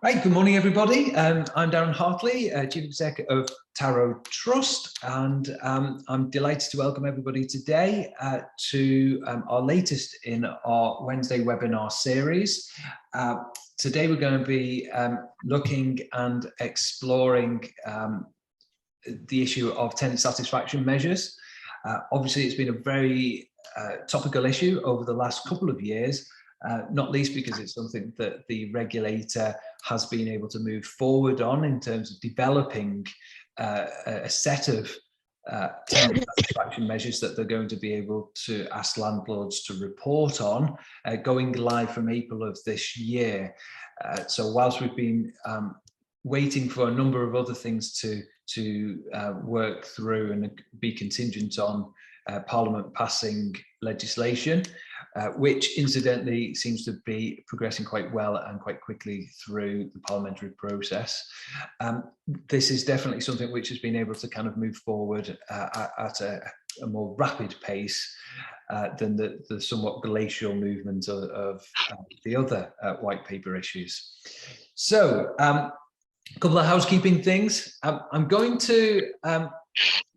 Right, good morning, everybody. I'm Darren Hartley, Chief Exec of TAROE Trust, and I'm delighted to welcome everybody today to our latest in our Wednesday webinar series. Today, we're going to be looking and exploring the issue of tenant satisfaction measures. Obviously, it's been a very topical issue over the last couple of years, not least because it's something that the regulator has been able to move forward on in terms of developing a set of tenant satisfaction measures that they're going to be able to ask landlords to report on, going live from April of this year. So whilst we've been waiting for a number of other things to work through and be contingent on Parliament passing legislation, which incidentally seems to be progressing quite well and quite quickly through the parliamentary process. This is definitely something which has been able to kind of move forward at a more rapid pace than the somewhat glacial movement of the other white paper issues. So, a couple of housekeeping things. I'm going to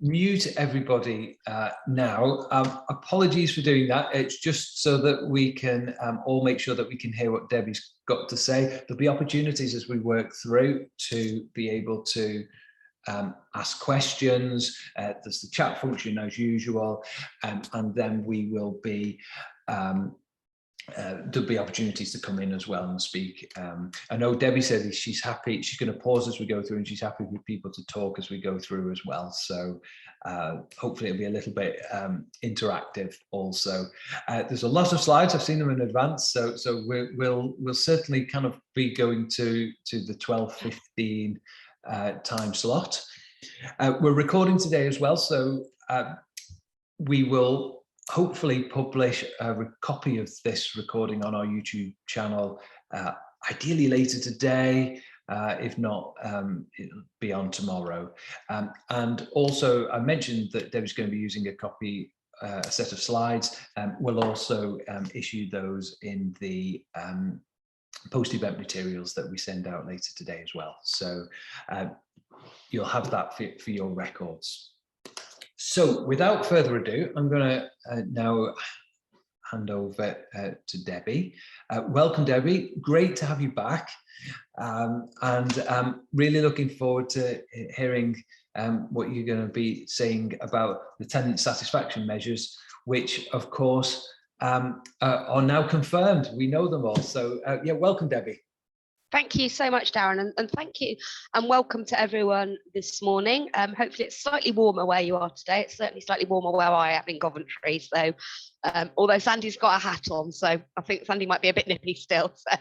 mute everybody now. Apologies for doing that. It's just so that we can all make sure that we can hear what Debbie's got to say. There'll be opportunities as we work through to be able to ask questions. There's the chat function as usual, and then we will be there'll be opportunities to come in as well and speak. I know Debbie said she's happy, she's going to pause as we go through, and she's happy with people to talk as we go through as well. So hopefully it'll be a little bit interactive also. There's a lot of slides, I've seen them in advance, so we'll certainly kind of be going to the 12:15 time slot. We're recording today as well, so we will hopefully publish a copy of this recording on our YouTube channel, ideally later today. If not, it'll be on tomorrow. And also, I mentioned that Debbie's going to be using a set of slides. We'll also issue those in the post-event materials that we send out later today as well. So you'll have that for your records. So without further ado, I'm going to now hand over to Debbie. Welcome, Debbie. Great to have you back. And I'm really looking forward to hearing what you're going to be saying about the tenant satisfaction measures, which, of course, are now confirmed. We know them all. So, yeah, welcome, Debbie. Thank you so much, Darren, and thank you and welcome to everyone this morning. Hopefully it's slightly warmer where you are today. It's certainly slightly warmer where I am in Coventry. So although Sandy's got a hat on, so I think Sandy might be a bit nippy still. So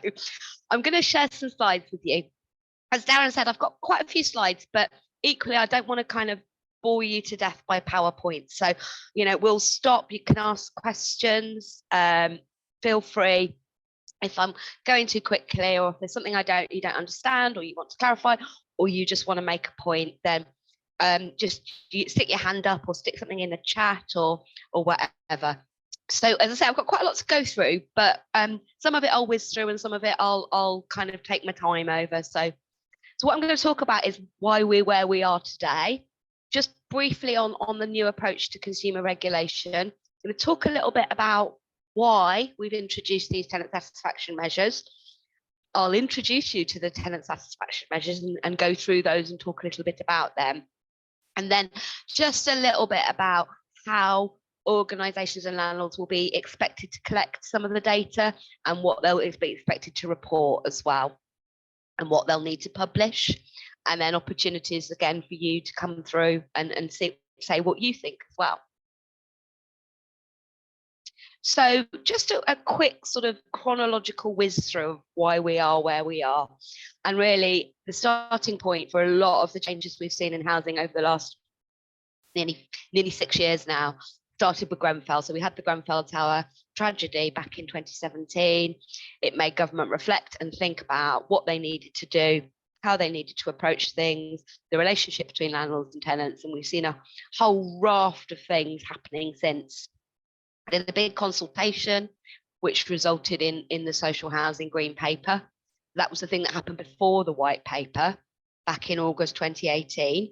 I'm going to share some slides with you. As Darren said, I've got quite a few slides, but equally I don't want to kind of bore you to death by PowerPoint. So, you know, we'll stop. You can ask questions. Feel free. If I'm going too quickly, or if there's something you don't understand, or you want to clarify, or you just want to make a point, then just stick your hand up or stick something in the chat or whatever. So as I say, I've got quite a lot to go through, but some of it I'll whiz through and some of it I'll kind of take my time over. So what I'm going to talk about is why we're where we are today. Just briefly on the new approach to consumer regulation. I'm going to talk a little bit about why we've introduced these tenant satisfaction measures. I'll introduce you to the tenant satisfaction measures and go through those and talk a little bit about them. And then just a little bit about how organisations and landlords will be expected to collect some of the data and what they'll be expected to report as well, and what they'll need to publish. And then opportunities again for you to come through and say what you think as well. So just a quick sort of chronological whiz through of why we are where we are. And really the starting point for a lot of the changes we've seen in housing over the last nearly 6 years now started with Grenfell. So we had the Grenfell Tower tragedy back in 2017. It made government reflect and think about what they needed to do, how they needed to approach things, the relationship between landlords and tenants. And we've seen a whole raft of things happening since. Did a big consultation, which resulted in the social housing green paper. that was the thing that happened before the white paper back in August 2018.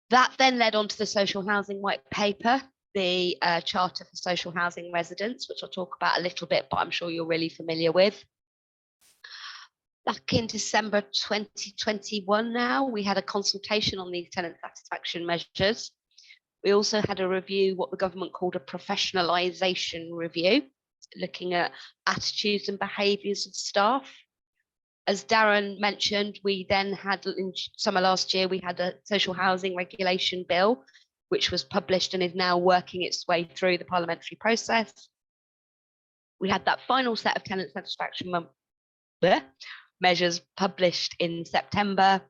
That then led on to the social housing white paper, the Charter for Social Housing Residents, which I'll talk about a little bit, but I'm sure you're really familiar with. Back in December 2021 now, we had a consultation on these tenant satisfaction measures. We also had a review, what the government called a professionalisation review, looking at attitudes and behaviours of staff. As Darren mentioned, we then had, in summer last year, we had a social housing regulation bill, which was published and is now working its way through the parliamentary process. We had that final set of tenant satisfaction measures published in September.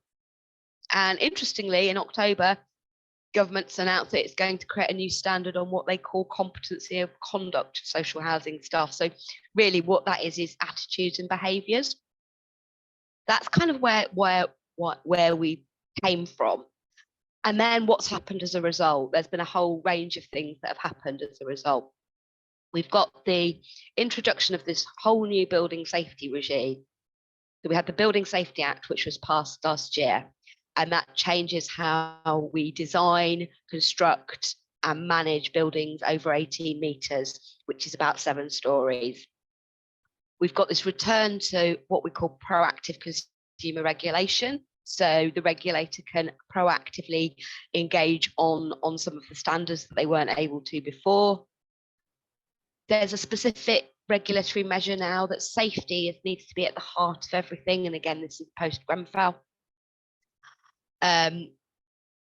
And interestingly, in October, government's announced that it's going to create a new standard on what they call competency of conduct of social housing staff. So really what that is attitudes and behaviours. That's kind of where we came from. And then what's happened as a result? There's been a whole range of things that have happened as a result. We've got the introduction of this whole new building safety regime. So we had the Building Safety Act, which was passed last year, and that changes how we design, construct, and manage buildings over 18 metres, which is about 7 stories. We've got this return to what we call proactive consumer regulation. So the regulator can proactively engage on some of the standards that they weren't able to before. There's a specific regulatory measure now that safety needs to be at the heart of everything. And again, this is post-Grenfell.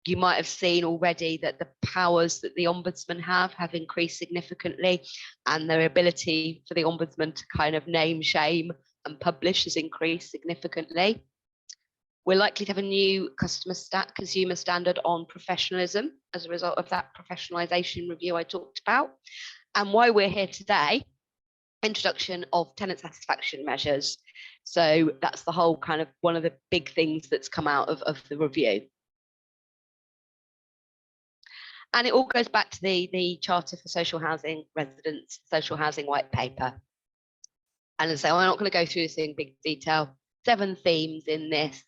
You might have seen already that the powers that the Ombudsman have increased significantly, and their ability for the Ombudsman to kind of name, shame and publish has increased significantly. We're likely to have a new consumer standard on professionalism as a result of that professionalisation review I talked about. And why we're here today, introduction of tenant satisfaction measures. So that's the whole kind of one of the big things that's come out of the review. And it all goes back to the Charter for Social Housing Residents, Social Housing White Paper. And as I say, I'm not going to go through this in big detail. 7 themes in this,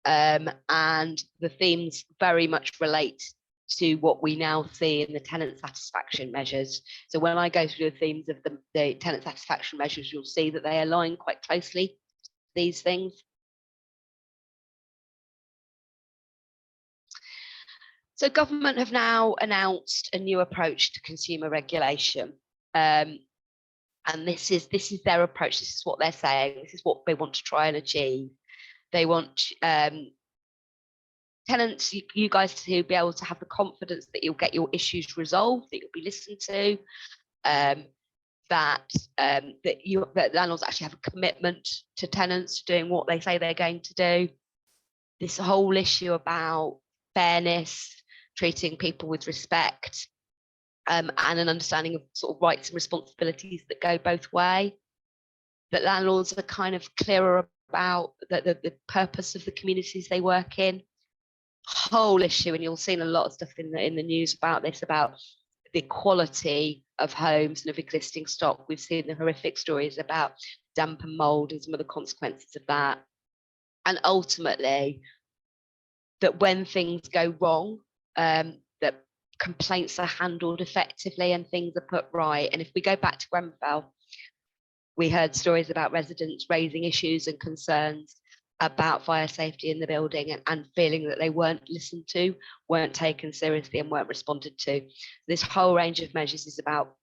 and the themes very much relate to what we now see in the tenant satisfaction measures. So when I go through the themes of the tenant satisfaction measures, you'll see that they align quite closely to these things. So government have now announced a new approach to consumer regulation. And this is their approach. This is what they're saying. This is what they want to try and achieve. They want tenants, you guys, to be able to have the confidence that you'll get your issues resolved, that you'll be listened to, that landlords actually have a commitment to tenants doing what they say they're going to do. This whole issue about fairness, treating people with respect, and an understanding of sort of rights and responsibilities that go both ways. That landlords are kind of clearer about the purpose of the communities they work in. Whole issue, and you'll see a lot of stuff in the news about this, about the quality of homes and of existing stock. We've seen the horrific stories about damp and mold and some of the consequences of that. And ultimately, that when things go wrong, that complaints are handled effectively and things are put right. And if we go back to Grenfell, we heard stories about residents raising issues and concerns about fire safety in the building and feeling that they weren't listened to, weren't taken seriously and weren't responded to. This whole range of measures is about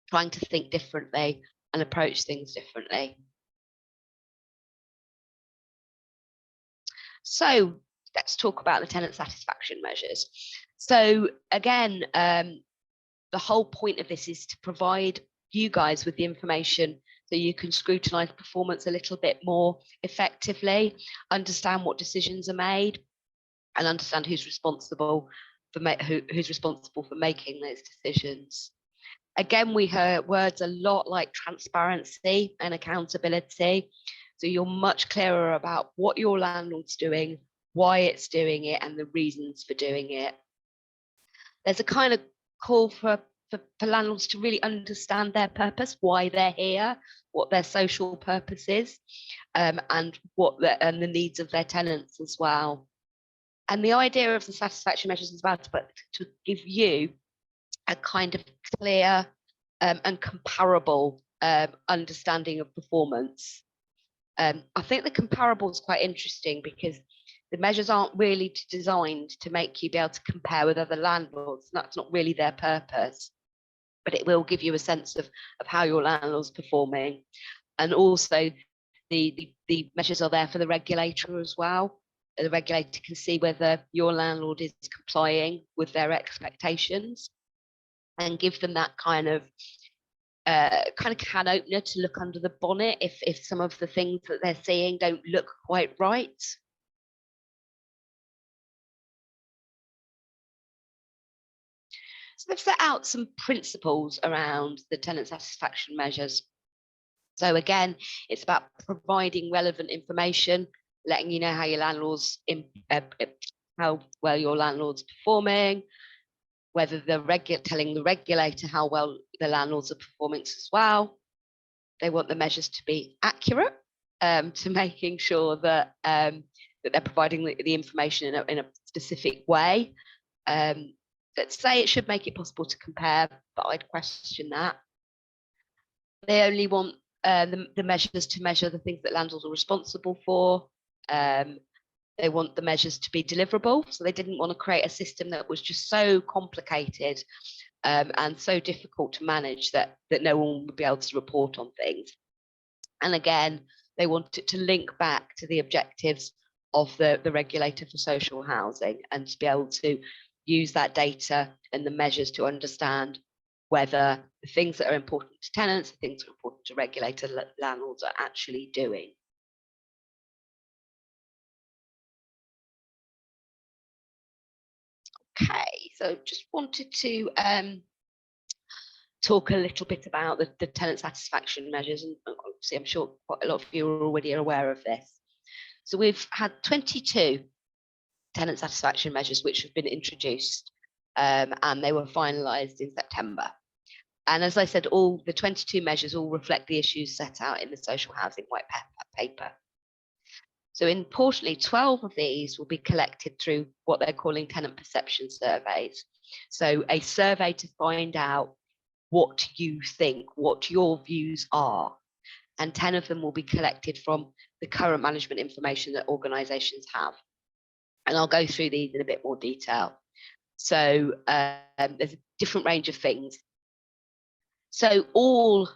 trying to think differently and approach things differently. So let's talk about the tenant satisfaction measures. So again, the whole point of this is to provide you guys with the information so you can scrutinise performance a little bit more effectively, understand what decisions are made, and understand who's responsible for making those decisions. Again, we heard words a lot like transparency and accountability. So you're much clearer about what your landlord's doing, why it's doing it, and the reasons for doing it. There's a kind of call for for landlords to really understand their purpose, why they're here, what their social purpose is, and what the needs of their tenants as well. And the idea of the satisfaction measures is about to give you a kind of clear and comparable understanding of performance. I think the comparable is quite interesting because the measures aren't really designed to make you be able to compare with other landlords. That's not really their purpose, but it will give you a sense of how your landlord's performing. And also the measures are there for the regulator as well. The regulator can see whether your landlord is complying with their expectations and give them that kind of can opener to look under the bonnet if some of the things that they're seeing don't look quite right. So they've set out some principles around the tenant satisfaction measures. So again, it's about providing relevant information, letting you know how your landlord's how well your landlord's performing, whether telling the regulator how well the landlords are performing as well. They want the measures to be accurate, to making sure that that they're providing the information in a specific way. Let's say it should make it possible to compare, but I'd question that. They only want the measures to measure the things that landlords are responsible for. They want the measures to be deliverable, so they didn't want to create a system that was just so complicated and so difficult to manage that no one would be able to report on things. And again, they wanted to link back to the objectives of the regulator for social housing and to be able to use that data and the measures to understand whether the things that are important to tenants, the things that are important to regulator landlords are actually doing. Okay, so just wanted to talk a little bit about the tenant satisfaction measures, and obviously I'm sure quite a lot of you are already aware of this. So we've had 22 tenant satisfaction measures which have been introduced, and they were finalised in September. And as I said, all the 22 measures all reflect the issues set out in the Social Housing White Paper. So importantly, 12 of these will be collected through what they're calling tenant perception surveys. So a survey to find out what you think, what your views are. And 10 of them will be collected from the current management information that organisations have. And I'll go through these in a bit more detail. So there's a different range of things. So all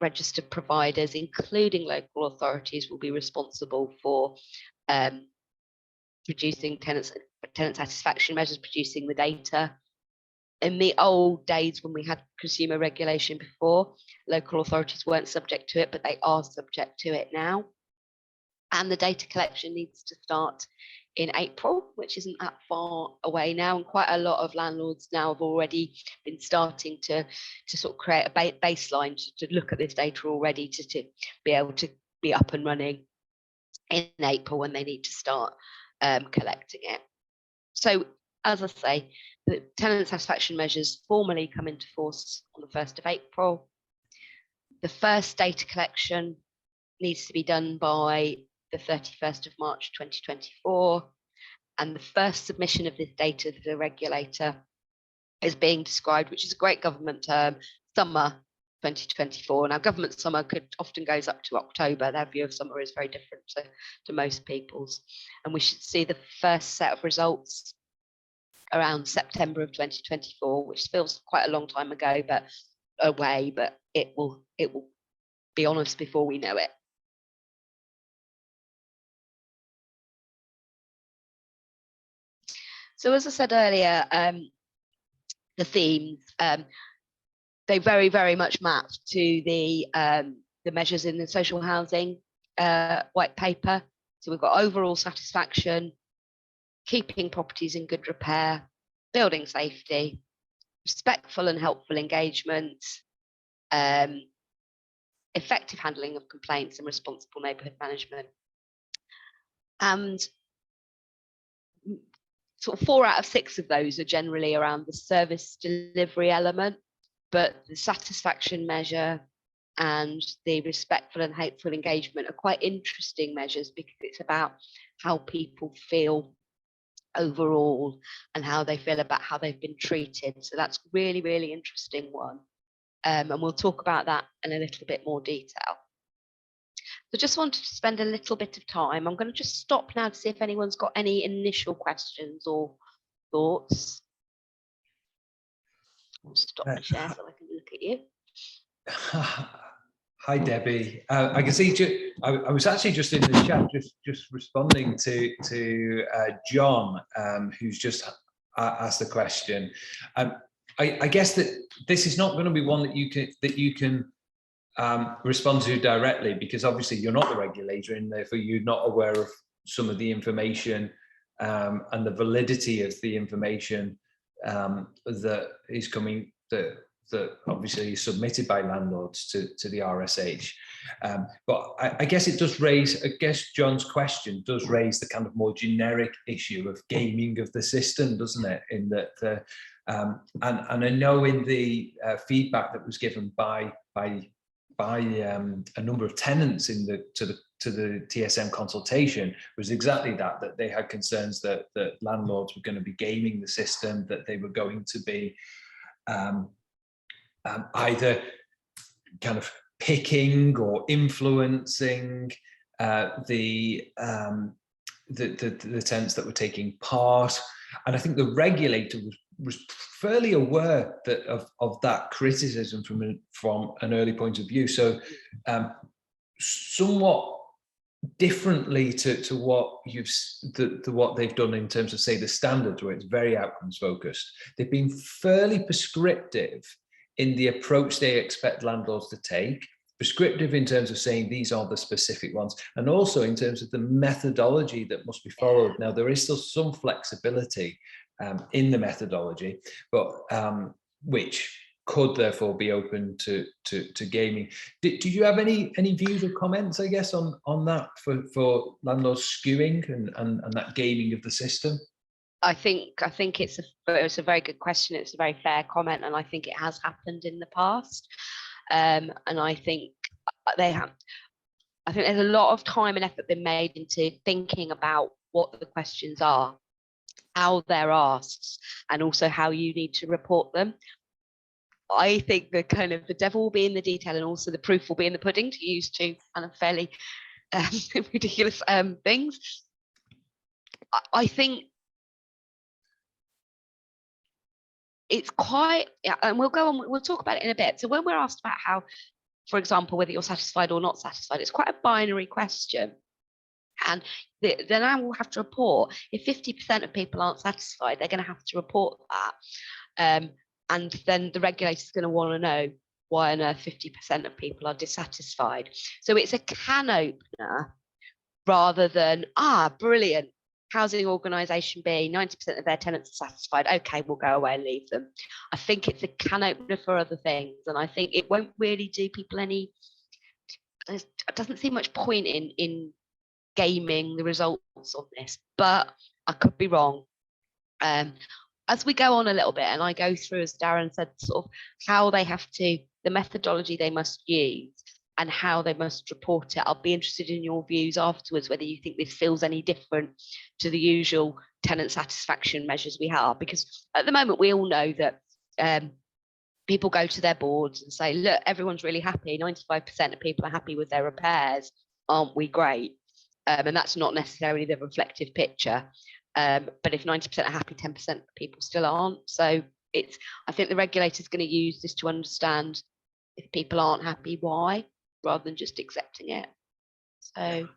registered providers, including local authorities, will be responsible for producing tenant satisfaction measures, producing the data. In the old days when we had consumer regulation before, local authorities weren't subject to it, but they are subject to it now. And the data collection needs to start in April, which isn't that far away now. And quite a lot of landlords now have already been starting to sort of create a baseline to look at this data already to be able to be up and running in April when they need to start collecting it. So as I say, the tenant satisfaction measures formally come into force on the 1st of April. The first data collection needs to be done by the 31st of March 2024, and the first submission of this data to the regulator is being described, which is a great government term, summer 2024. Now, government summer often goes up to October. Their view of summer is very different to most people's, and we should see the first set of results around September of 2024, which feels quite a long time ago, but away, but it will be on us before we know it. So as I said earlier, the themes, they very, very much map to the measures in the social housing white paper. So we've got overall satisfaction, keeping properties in good repair, building safety, respectful and helpful engagement, effective handling of complaints, and responsible neighbourhood management. And sort of 4 out of 6 of those are generally around the service delivery element. but the satisfaction measure and the respectful and hateful engagement are quite interesting measures, because it's about how people feel overall and how they feel about how they've been treated. So that's really, really interesting one. And we'll talk about that in a little bit more detail. So just wanted to spend a little bit of time. I'm going to just stop now to see if anyone's got any initial questions or thoughts. I'll stop the share so I can look at you. Hi, Debbie. I can see I was actually just in the chat, just responding to John, who's just asked the question. I guess that this is not going to be one that you can respond to directly, because obviously you're not the regulator, and therefore you're not aware of some of the information and the validity of the information that is coming, that obviously is submitted by landlords to the RSH. But I guess it does raise, I guess John's question does raise the kind of more generic issue of gaming of the system, doesn't it? In that, and I know in the feedback that was given by a number of tenants to the TSM consultation was exactly that they had concerns that landlords were going to be gaming the system, that they were going to be either kind of picking or influencing the tenants that were taking part. And I think the regulator was fairly aware that of that criticism from an early point of view. So somewhat differently to what what they've done in terms of, say, the standards, where it's very outcomes focused. They've been fairly prescriptive in the approach they expect landlords to take, prescriptive in terms of saying these are the specific ones, and also in terms of the methodology that must be followed. Now, there is still some flexibility in the methodology, but which could therefore be open to gaming. Do you have any views or comments, I guess, on that for landlords skewing and that gaming of the system? I think it's a very good question. It's a very fair comment, and I think it has happened in the past. And I think there's a lot of time and effort been made into thinking about what the questions are, how they're asked, and also how you need to report them. I think the devil will be in the detail, and also the proof will be in the pudding, to use two kind of fairly ridiculous things. I think it's quite, and we'll talk about it in a bit. So when we're asked about how, for example, whether you're satisfied or not satisfied, it's quite a binary question. And then I will have to report, if 50% of people aren't satisfied, they're going to have to report that. And then the regulator is going to want to know why on earth 50% of people are dissatisfied. So it's a can opener rather than, brilliant, housing organisation B, 90% of their tenants are satisfied. Okay, we'll go away and leave them. I think it's a can opener for other things. And I think it won't really do people any, it doesn't seem much point in gaming the results on this, but I could be wrong. As we go on a little bit, and I go through, as Darren said, sort of how they have to, the methodology they must use and how they must report it. I'll be interested in your views afterwards, whether you think this feels any different to the usual tenant satisfaction measures we have, because at the moment we all know that people go to their boards and say, look, everyone's really happy, 95% of people are happy with their repairs, aren't we great? And that's not necessarily the reflective picture. But if 90% are happy, 10% of people still aren't. So I think the regulator is going to use this to understand if people aren't happy, why, rather than just accepting it. So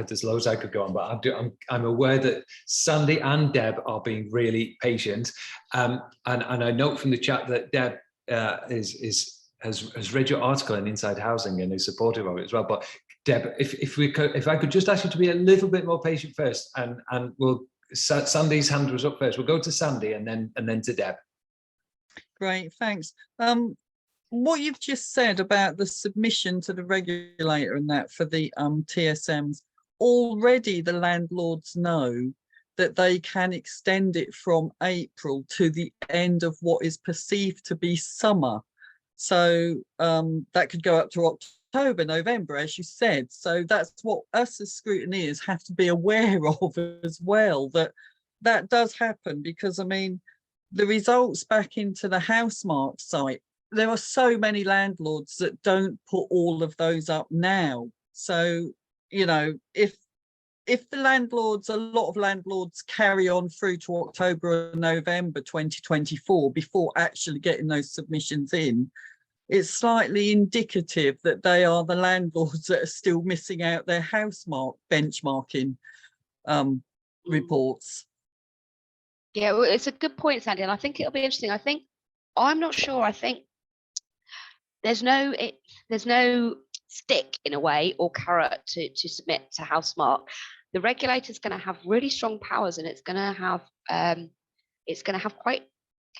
there's loads I could go on, but I'm aware that Sandy and Deb are being really patient. And I note from the chat that Deb has read your article in Inside Housing and is supportive of it as well. But Deb, if I could just ask you to be a little bit more patient first, and Sandy's hand was up first. We'll go to Sandy and then to Deb. Great, thanks. What you've just said about the submission to the regulator and that for the TSMs, already the landlords know that they can extend it from April to the end of what is perceived to be summer. So that could go up to October, November, as you said. So that's what us as scrutineers have to be aware of as well, that does happen, because I mean, the results back into the Housemarque site, there are so many landlords that don't put all of those up now. So, you know, if the landlords, a lot of landlords carry on through to October or November 2024 before actually getting those submissions in, it's slightly indicative that they are the landlords that are still missing out their Housemarque benchmarking reports. Yeah, well, it's a good point, Sandy, and I think it'll be interesting. I'm not sure. I think there's no stick in a way or carrot to submit to Housemarque. The regulator's going to have really strong powers, and it's going to have quite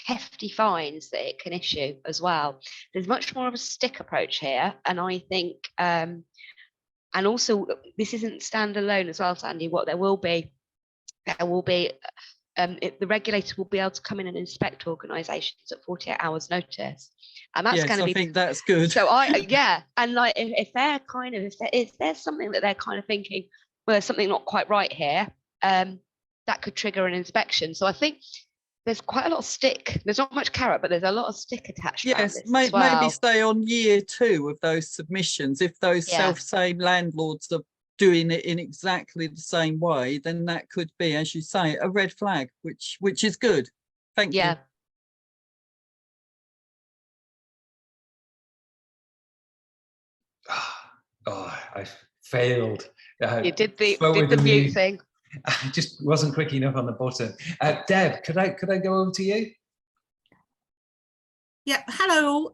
hefty fines that it can issue as well. There's much more of a stick approach here, and I think, and also this isn't standalone as well, Sandy. What there will be. The regulator will be able to come in and inspect organisations at 48 hours notice, and that's going to be. I think that's good. So and like if they're kind of if there's something that they're kind of thinking, well, there's something not quite right here, that could trigger an inspection. So I think there's quite a lot of stick. There's not much carrot, but there's a lot of stick attached. Yes, maybe stay on year 2 of those submissions. If those self-same landlords are doing it in exactly the same way, then that could be, as you say, a red flag, which is good. Thank you. Oh, I failed. You did the mute thing. I just wasn't quick enough on the button. Deb, could I go over to you? Yeah, hello.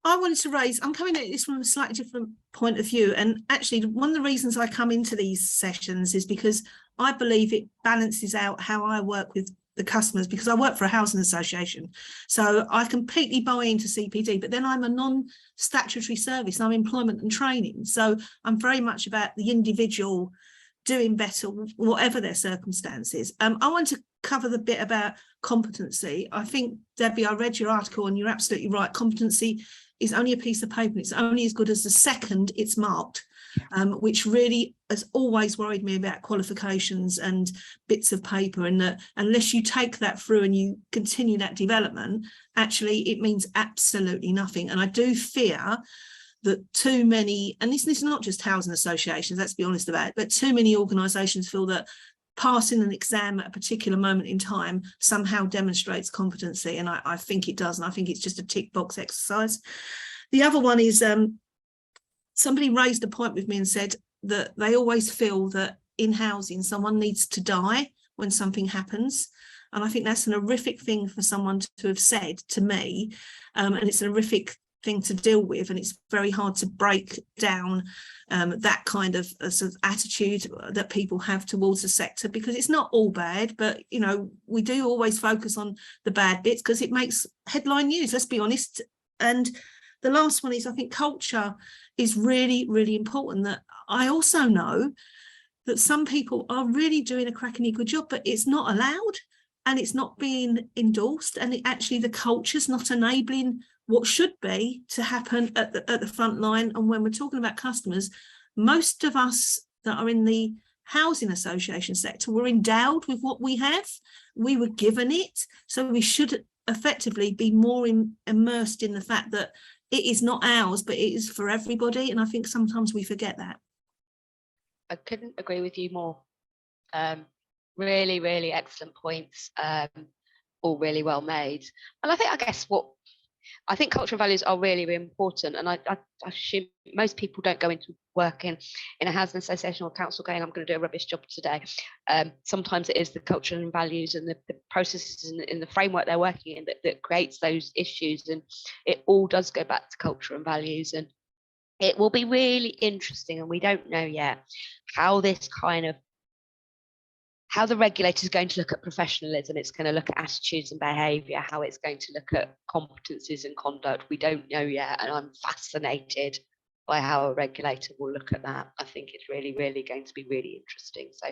I wanted to raise, I'm coming at this from a slightly different point of view. And actually, one of the reasons I come into these sessions is because I believe it balances out how I work with the customers, because I work for a housing association. So I completely buy into CPD, but then I'm a non-statutory service. I'm employment and training. So I'm very much about the individual doing better, whatever their circumstances. I want to cover the bit about competency. I think, Debbie, I read your article and you're absolutely right. Competency is only a piece of paper, and it's only as good as the second it's marked, which really has always worried me about qualifications and bits of paper, and that unless you take that through and you continue that development, actually it means absolutely nothing. And I do fear that too many, and this is not just housing associations, let's be honest about it, but too many organisations feel that passing an exam at a particular moment in time somehow demonstrates competency, and I think it does, and I think it's just a tick box exercise. The other one is somebody raised a point with me and said that they always feel that in housing someone needs to die when something happens, and I think that's an horrific thing for someone to have said to me, and it's an horrific thing to deal with, and it's very hard to break down that kind of sort of attitude that people have towards the sector, because it's not all bad, but you know, we do always focus on the bad bits because it makes headline news, let's be honest. And the last one is, I think culture is really, really important. That I also know that some people are really doing a crackingly good job, but it's not allowed and it's not being endorsed, and actually the culture's not enabling what should be to happen at the front line. And when we're talking about customers, most of us that are in the housing association sector were endowed with what we have. We were given it. So we should effectively be more immersed in the fact that it is not ours, but it is for everybody. And I think sometimes we forget that. I couldn't agree with you more. Really, really excellent points, all really well made. And I think culture and values are really, really important. And I assume most people don't go into work in a housing association or council going, I'm going to do a rubbish job today. Sometimes it is the culture and values and the processes and the framework they're working in that creates those issues. And it all does go back to culture and values. And it will be really interesting, and we don't know yet how the regulator is going to look at professionalism. It's going to look at attitudes and behaviour, how it's going to look at competencies and conduct. We don't know yet, and I'm fascinated by how a regulator will look at that. I think it's really, really going to be really interesting. So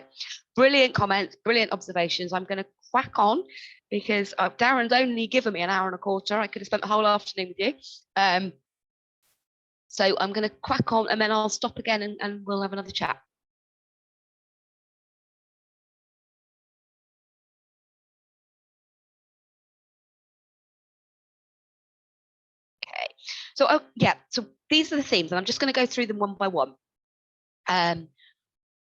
brilliant comments, brilliant observations. I'm going to crack on because Darren's only given me an hour and a quarter. I could have spent the whole afternoon with you. So I'm going to crack on and then I'll stop again and we'll have another chat. Okay, so yeah, so these are the themes and I'm just going to go through them one by one. And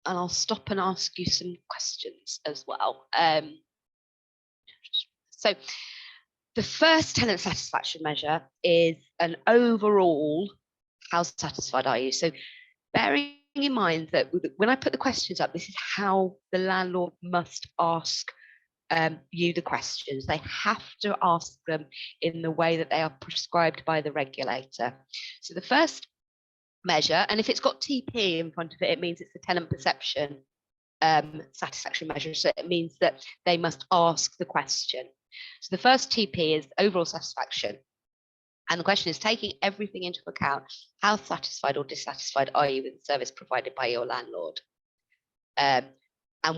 I'll stop and ask you some questions as well. So the first tenant satisfaction measure is an overall, how satisfied are you? So bearing in mind that when I put the questions up, this is how the landlord must ask you the questions. They have to ask them in the way that they are prescribed by the regulator. So the first measure, and if it's got TP in front of it, it means it's the tenant perception satisfaction measure. So it means that they must ask the question. So the first TP is overall satisfaction. And the question is, taking everything into account, how satisfied or dissatisfied are you with the service provided by your landlord? And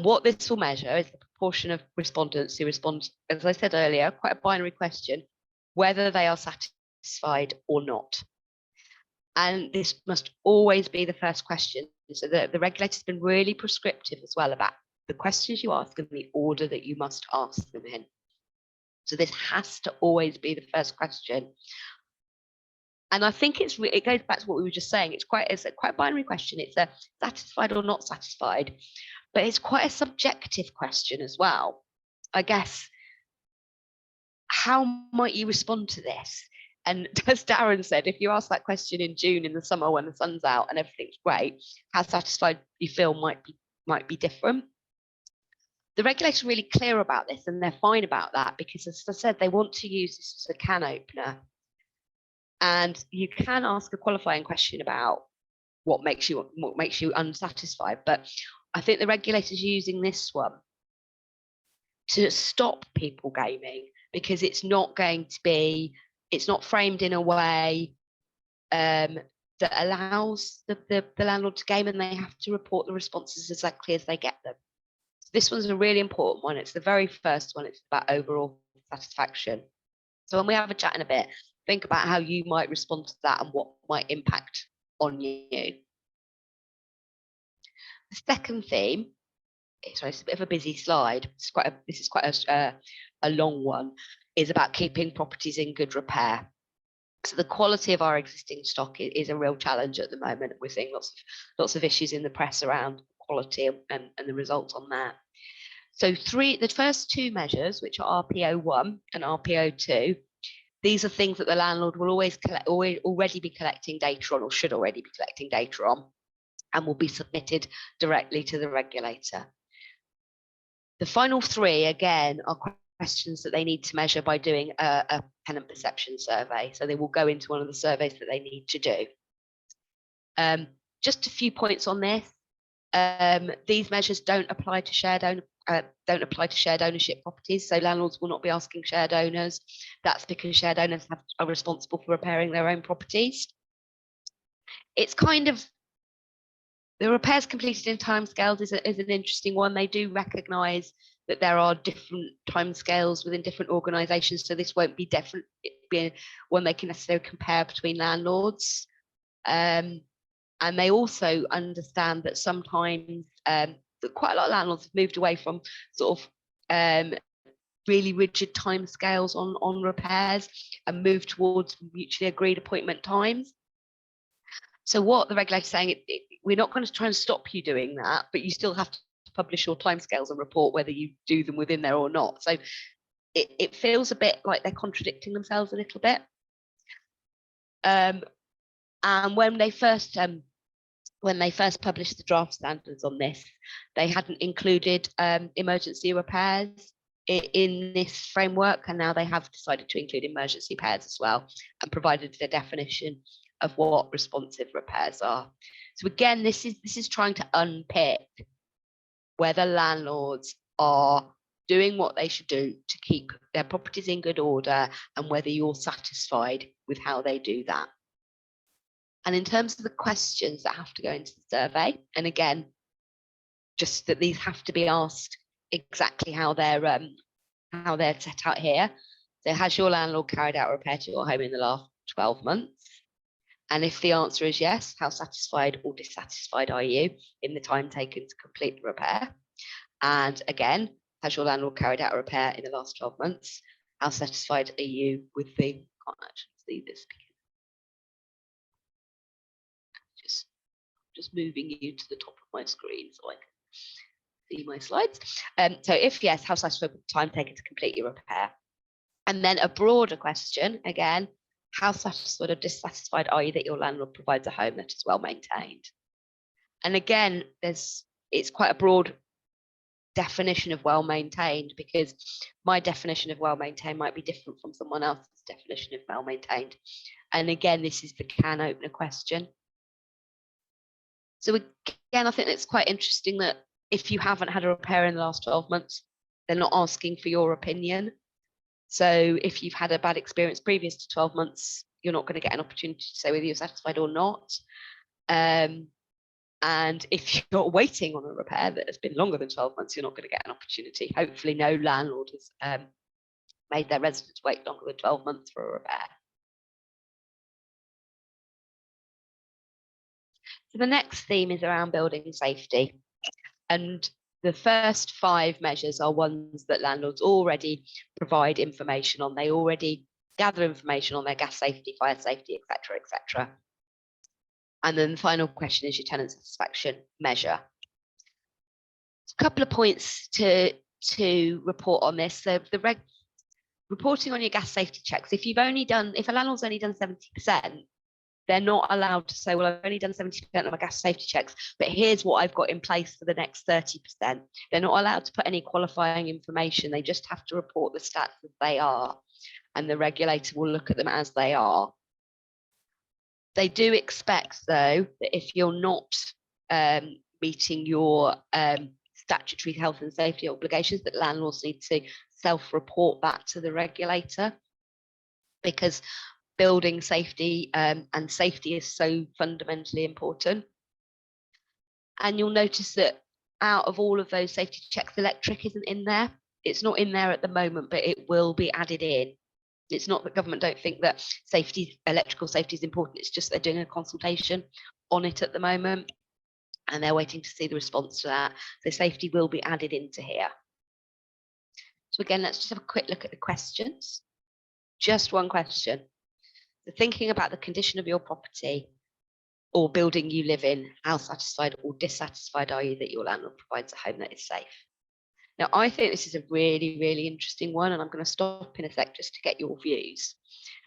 what this will measure is the proportion of respondents who respond, as I said earlier, quite a binary question, whether they are satisfied or not. And this must always be the first question. So the regulator's been really prescriptive as well about the questions you ask and the order that you must ask them in. So this has to always be the first question. And I think it goes back to what we were just saying. It's quite a binary question. It's a satisfied or not satisfied, but it's quite a subjective question as well. I guess, how might you respond to this? And as Darren said, if you ask that question in June in the summer when the sun's out and everything's great, how satisfied you feel might be different. The regulator's really clear about this and they're fine about that because, as I said, they want to use this as a can opener. And you can ask a qualifying question about what makes you unsatisfied. But I think the regulator's using this one to stop people gaming because it's not framed in a way that allows the landlord to game, and they have to report the responses exactly as they get them. This one's a really important one. It's the very first one. It's about overall satisfaction. So when we have a chat in a bit, think about how you might respond to that and what might impact on you. The second theme, it's a bit of a busy slide. This is quite a long one, is about keeping properties in good repair. So the quality of our existing stock is a real challenge at the moment. We're seeing lots of issues in the press around quality and the results on that. So the first two measures, which are RPO1 and RPO2, these are things that the landlord will already be collecting data on, or should already be collecting data on, and will be submitted directly to the regulator. The final three, again, are questions that they need to measure by doing a tenant perception survey. So they will go into one of the surveys that they need to do. Just a few points on this. These measures don't apply to shared ownership properties, so landlords will not be asking shared owners. That's because shared owners are responsible for repairing their own properties. It's kind of, the repairs completed in timescales is an interesting one. They do recognise that there are different timescales within different organisations, so this won't be one they can necessarily compare between landlords. And they also understand that sometimes that quite a lot of landlords have moved away from sort of really rigid timescales on repairs and moved towards mutually agreed appointment times. So what the regulator is saying, we're not going to try and stop you doing that, but you still have to publish your timescales and report whether you do them within there or not. So it feels a bit like they're contradicting themselves a little bit. And when they first published the draft standards on this, they hadn't included emergency repairs in this framework, and now they have decided to include emergency repairs as well and provided a definition of what responsive repairs are. So again, this is trying to unpick whether landlords are doing what they should do to keep their properties in good order and whether you're satisfied with how they do that. And in terms of the questions that have to go into the survey, and again, just that these have to be asked exactly how they're set out here. So has your landlord carried out a repair to your home in the last 12 months? And if the answer is yes, how satisfied or dissatisfied are you in the time taken to complete the repair? And again, has your landlord carried out a repair in the last 12 months? How satisfied are you with the, I can't actually see this. Just moving you to the top of my screen so I can see my slides. So if yes, how satisfied with the time taken to complete your repair? And then a broader question, again, how satisfied or dissatisfied are you that your landlord provides a home that is well maintained? And again, it's quite a broad definition of well maintained, because my definition of well maintained might be different from someone else's definition of well maintained. And again, this is the can opener question. So again, I think it's quite interesting that if you haven't had a repair in the last 12 months, they're not asking for your opinion. So if you've had a bad experience previous to 12 months, you're not going to get an opportunity to say whether you're satisfied or not. And if you're waiting on a repair that has been longer than 12 months, you're not going to get an opportunity. Hopefully no landlord has made their residents wait longer than 12 months for a repair. So the next theme is around building safety. And the first 5 measures are ones that landlords already provide information on. They already gather information on their gas safety, fire safety, etc., etc. And then the final question is your tenant satisfaction measure. A couple of points to report on this. So the reporting on your gas safety checks, if a landlord's only done 70%, they're not allowed to say, well, I've only done 70% of my gas safety checks, but here's what I've got in place for the next 30%. They're not allowed to put any qualifying information. They just have to report the stats as they are, and the regulator will look at them as they are. They do expect, though, that if you're not meeting your statutory health and safety obligations, that landlords need to self-report that to the regulator, because building safety and safety is so fundamentally important. And you'll notice that out of all of those safety checks, electric isn't in there. It's not in there at the moment, but it will be added in. It's not that government don't think that electrical safety is important. It's just they're doing a consultation on it at the moment, and they're waiting to see the response to that. So safety will be added into here. So again, let's just have a quick look at the questions. Just one question. So thinking about the condition of your property or building you live in, how satisfied or dissatisfied are you that your landlord provides a home that is safe? Now, I think this is a really, really interesting one, and I'm going to stop in a sec just to get your views,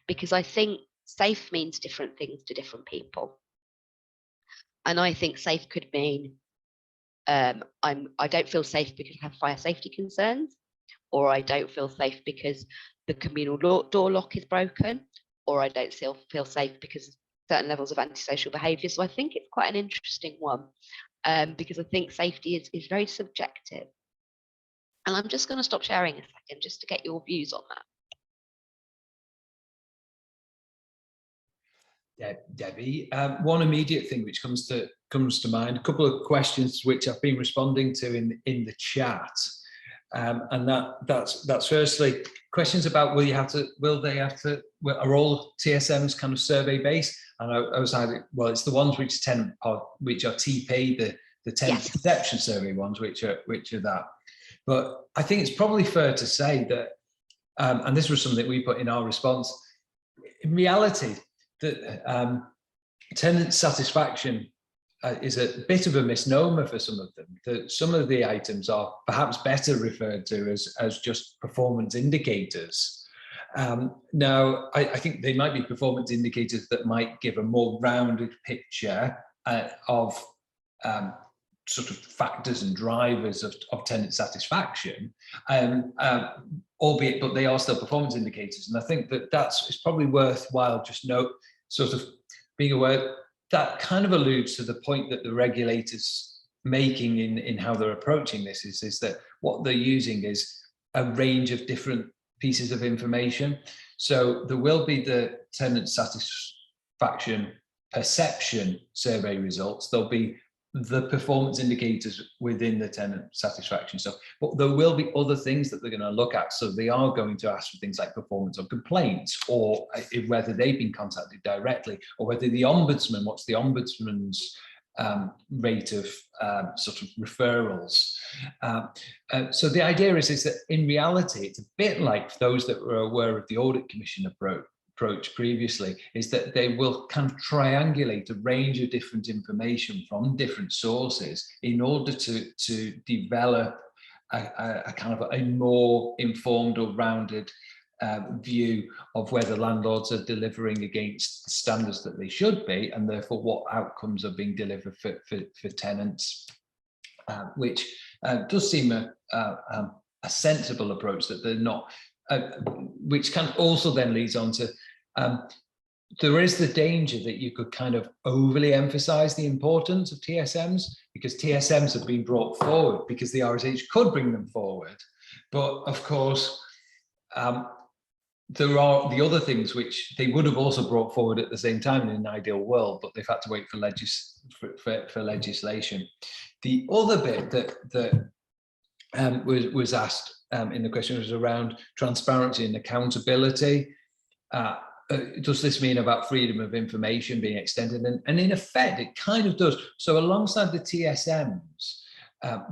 because I think safe means different things to different people. And I think safe could mean I don't feel safe because I have fire safety concerns, or I don't feel safe because the communal door lock is broken, or I don't feel safe because of certain levels of antisocial behaviour. So I think it's quite an interesting one, because I think safety is very subjective. And I'm just going to stop sharing a second just to get your views on that. Yeah, Debbie, one immediate thing which comes to mind, a couple of questions which I've been responding to in the chat, and that's firstly questions about are all TSMs kind of survey based? And I was like, well, it's the ones which are TP, the tenant perception survey ones, which are that. But I think it's probably fair to say that, and this was something we put in our response, in reality, that tenant satisfaction is a bit of a misnomer for some of them. That some of the items are perhaps better referred to as just performance indicators. Now, I think they might be performance indicators that might give a more rounded picture of sort of factors and drivers of tenant satisfaction, albeit, but they are still performance indicators. And I think that it's probably worthwhile just sort of being aware that kind of alludes to the point that the regulators making in how they're approaching this is that what they're using is a range of different pieces of information. So there will be the tenant satisfaction perception survey results. There'll be the performance indicators within the tenant satisfaction stuff, but there will be other things that they're going to look at. So they are going to ask for things like performance of complaints, or whether they've been contacted directly, or whether the ombudsman, what's the ombudsman's rate of sort of referrals. So the idea is that in reality, it's a bit like those that were aware of the Audit Commission approach previously, is that they will kind of triangulate a range of different information from different sources in order to develop a kind of a more informed or rounded view of whether landlords are delivering against the standards that they should be, and therefore what outcomes are being delivered for tenants, which does seem a sensible approach, that they're not, which can also then leads on to there is the danger that you could kind of overly emphasize the importance of TSMs, because TSMs have been brought forward because the RSH could bring them forward. But of course, there are the other things which they would have also brought forward at the same time in an ideal world, but they've had to wait for legislation. The other bit that was asked in the question was around transparency and accountability. Does this mean about freedom of information being extended? And in effect, it kind of does. So alongside the TSMs,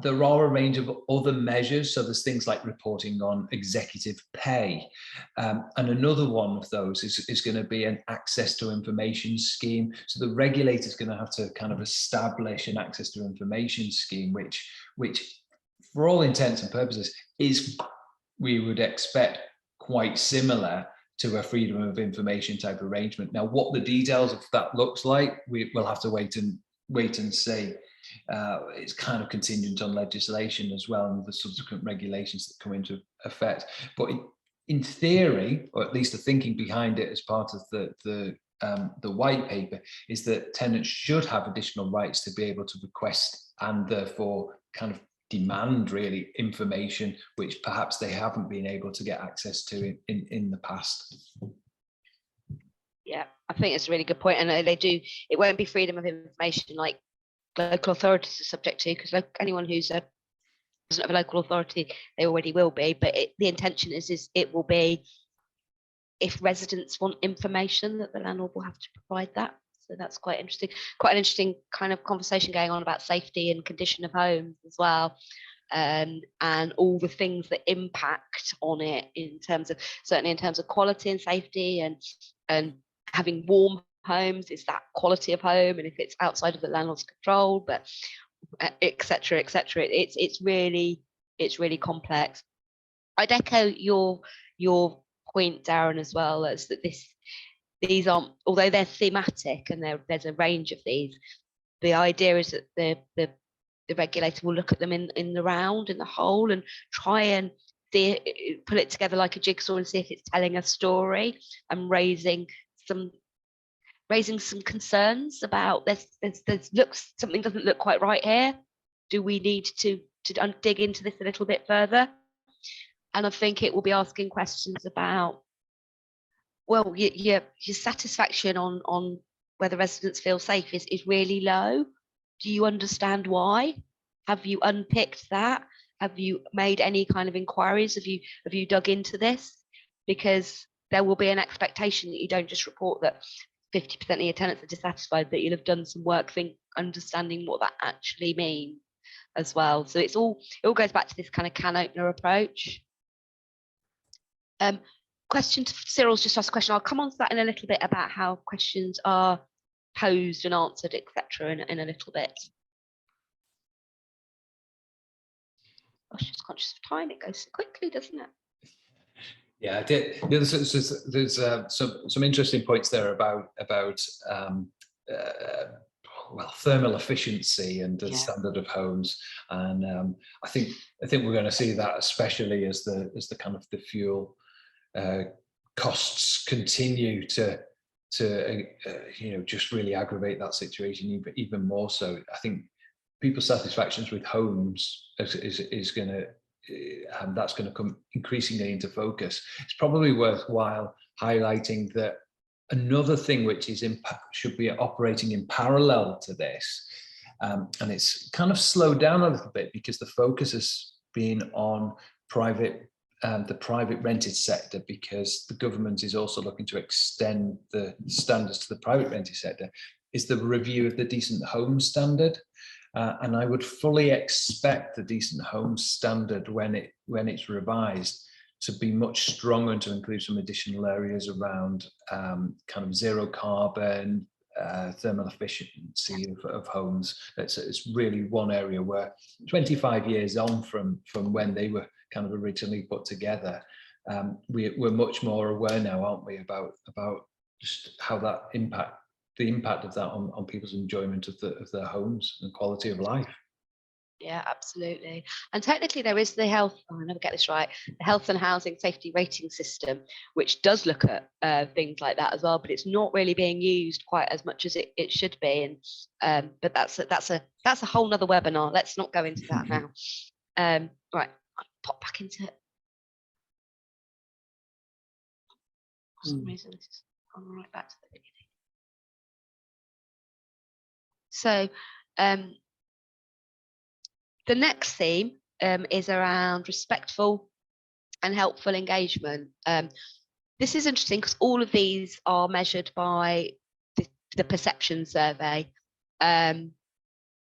there are a range of other measures. So there's things like reporting on executive pay. And another one of those is going to be an access to information scheme. So the regulator is going to have to kind of establish an access to information scheme, which for all intents and purposes is, we would expect, quite similar to a freedom of information type arrangement. Now, what the details of that looks like, we'll have to wait and see. It's kind of contingent on legislation as well, and the subsequent regulations that come into effect. But in theory, or at least the thinking behind it as part of the white paper, is that tenants should have additional rights to be able to request and therefore kind of demand really information which perhaps they haven't been able to get access to in the past. Yeah, I think it's a really good point. And it won't be freedom of information like local authorities are subject to, because anyone who's doesn't have a local authority, they already will be. But the intention is it will be, if residents want information, that the landlord will have to provide that. So that's quite interesting. Quite an interesting kind of conversation going on about safety and condition of homes as well, and all the things that impact on it in terms of, certainly in terms of quality and safety, and having warm homes, is that quality of home, and if it's outside of the landlord's control, but etc. etc. It's really complex. I'd echo your point, Darren, as well, as that these aren't, although they're thematic and there's a range of these, the idea is that the regulator will look at them in the round, in the whole, and try and pull it together like a jigsaw and see if it's telling a story, and raising some concerns about something doesn't look quite right here. Do we need to dig into this a little bit further? And I think it will be asking questions about, well, your satisfaction on whether residents feel safe is really low. Do you understand why? Have you unpicked that? Have you made any kind of inquiries? Have you dug into this? Because there will be an expectation that you don't just report that 50% of your tenants are dissatisfied, that you'll have done some work understanding what that actually means as well. So it all goes back to this kind of can opener approach. Question to Cyril's just asked a question. I'll come on to that in a little bit about how questions are posed and answered, etc. in a little bit. I was just conscious of time. It goes so quickly, doesn't it? Yeah, I did. There's some interesting points there about well, thermal efficiency and the standard of homes, and I think we're going to see that, especially as the kind of the fuel costs continue to just really aggravate that situation even more so. I think people's satisfactions with homes is going to that's going to come increasingly into focus. It's probably worthwhile highlighting that Another thing which is should be operating in parallel to this, and it's kind of slowed down a little bit because the focus has been on the private rented sector, because the government is also looking to extend the standards to the private rented sector, is the review of the Decent Homes Standard. And I would fully expect the Decent Homes Standard, when it's revised, to be much stronger and to include some additional areas around kind of zero carbon, thermal efficiency of homes. It's really one area where 25 years on from when they were kind of originally put together, we're much more aware now, aren't we, about just how the impact of that on people's enjoyment of their homes and quality of life. Yeah, absolutely. And technically there is the health, I never get this right, the Health and Housing Safety Rating System, which does look at things like that as well, but it's not really being used quite as much as it should be. And but that's a whole nother webinar. Let's not go into that now. Right, I'll pop back into it. For some reason this is gone right back to the beginning. So the next theme is around respectful and helpful engagement. This is interesting because all of these are measured by the perception survey. And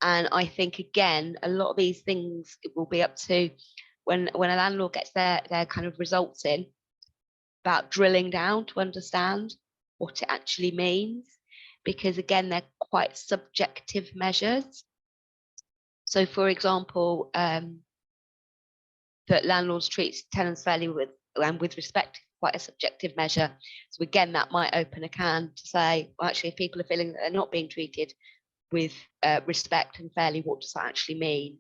I think, again, a lot of these things will be up to when a landlord gets their kind of results in, about drilling down to understand what it actually means. Because, again, they're quite subjective measures. So, for example, that landlords treat tenants fairly with respect, quite a subjective measure. So again, that might open a can to say, well, actually, if people are feeling that they're not being treated with respect and fairly, what does that actually mean?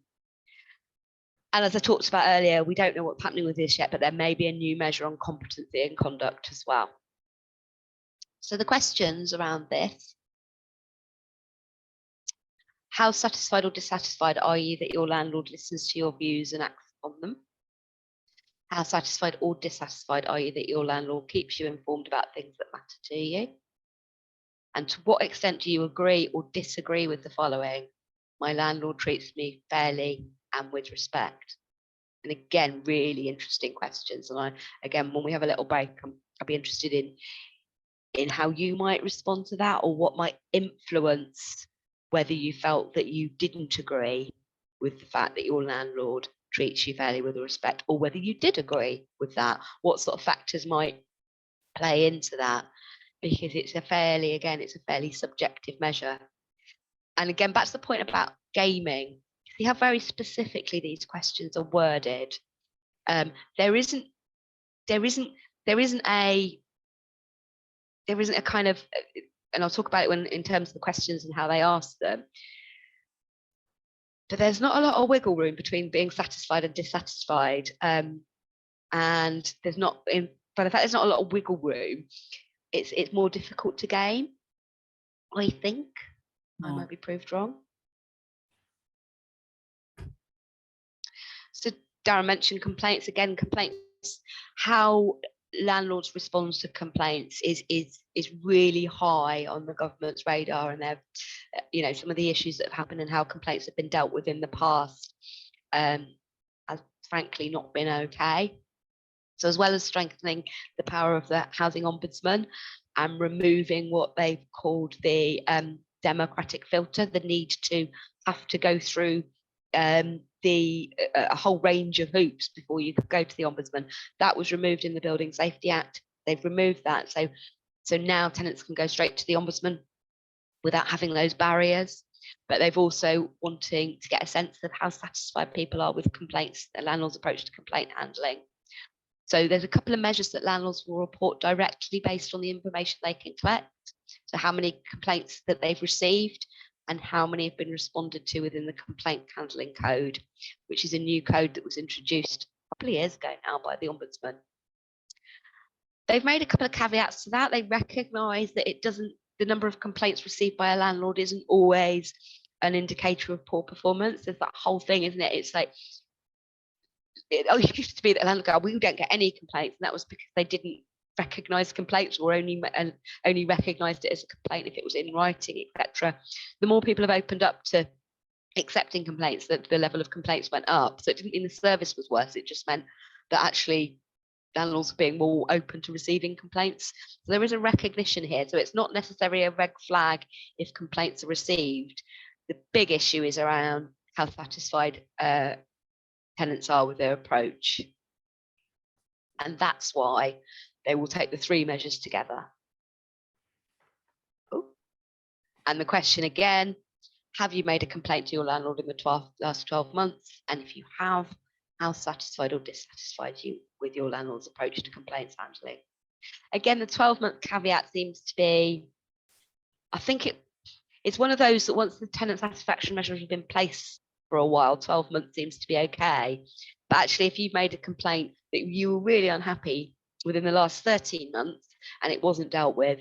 And as I talked about earlier, we don't know what's happening with this yet, but there may be a new measure on competency and conduct as well. So the questions around this: how satisfied or dissatisfied are you that your landlord listens to your views and acts on them? How satisfied or dissatisfied are you that your landlord keeps you informed about things that matter to you? And to what extent do you agree or disagree with the following? My landlord treats me fairly and with respect. And again, really interesting questions. And again, when we have a little break, I'll be interested in how you might respond to that, or what might influence whether you felt that you didn't agree with the fact that your landlord treats you fairly with respect, or whether you did agree with that. What sort of factors might play into that? Because it's a fairly subjective measure. And again, back to the point about gaming, see how very specifically these questions are worded. There isn't a kind of, and I'll talk about it in terms of the questions and how they ask them. But there's not a lot of wiggle room between being satisfied and dissatisfied, and there's not, by the fact there's not a lot of wiggle room, it's more difficult to game. I think I might be proved wrong. So Darren mentioned complaints again. Complaints, how landlords respond to complaints is really high on the government's radar, and they've, some of the issues that have happened and how complaints have been dealt with in the past has frankly not been okay. So as well as strengthening the power of the housing ombudsman and removing what they've called the democratic filter, the need to have to go through a whole range of hoops before you could go to the ombudsman, that was removed in the Building Safety Act. They've removed that, so now tenants can go straight to the ombudsman without having those barriers. But they've also wanting to get a sense of how satisfied people are with complaints, the landlord's approach to complaint handling. So there's a couple of measures that landlords will report directly based on the information they can collect. So how many complaints that they've received and how many have been responded to within the complaint handling code, which is a new code that was introduced a couple of years ago now by the Ombudsman. They've made a couple of caveats to that. They recognise that the number of complaints received by a landlord isn't always an indicator of poor performance. There's that whole thing, isn't it? It's like, it used to be that a landlord go, we don't get any complaints, and that was because they didn't recognised complaints or only recognised it as a complaint if it was in writing, etc. The more people have opened up to accepting complaints, that the level of complaints went up. So it didn't mean the service was worse, it just meant that actually landlords are being more open to receiving complaints. So there is a recognition here. So it's not necessarily a red flag if complaints are received. The big issue is around how satisfied tenants are with their approach. And that's why they will take the 3 measures together. Oh. And the question again, have you made a complaint to your landlord in the last 12 months? And if you have, how satisfied or dissatisfied you with your landlord's approach to complaints handling? Again, the 12-month caveat seems to be, I think it's one of those that once the tenant satisfaction measures have been in place for a while, 12 months seems to be okay. But actually, if you've made a complaint that you were really unhappy within the last 13 months and it wasn't dealt with,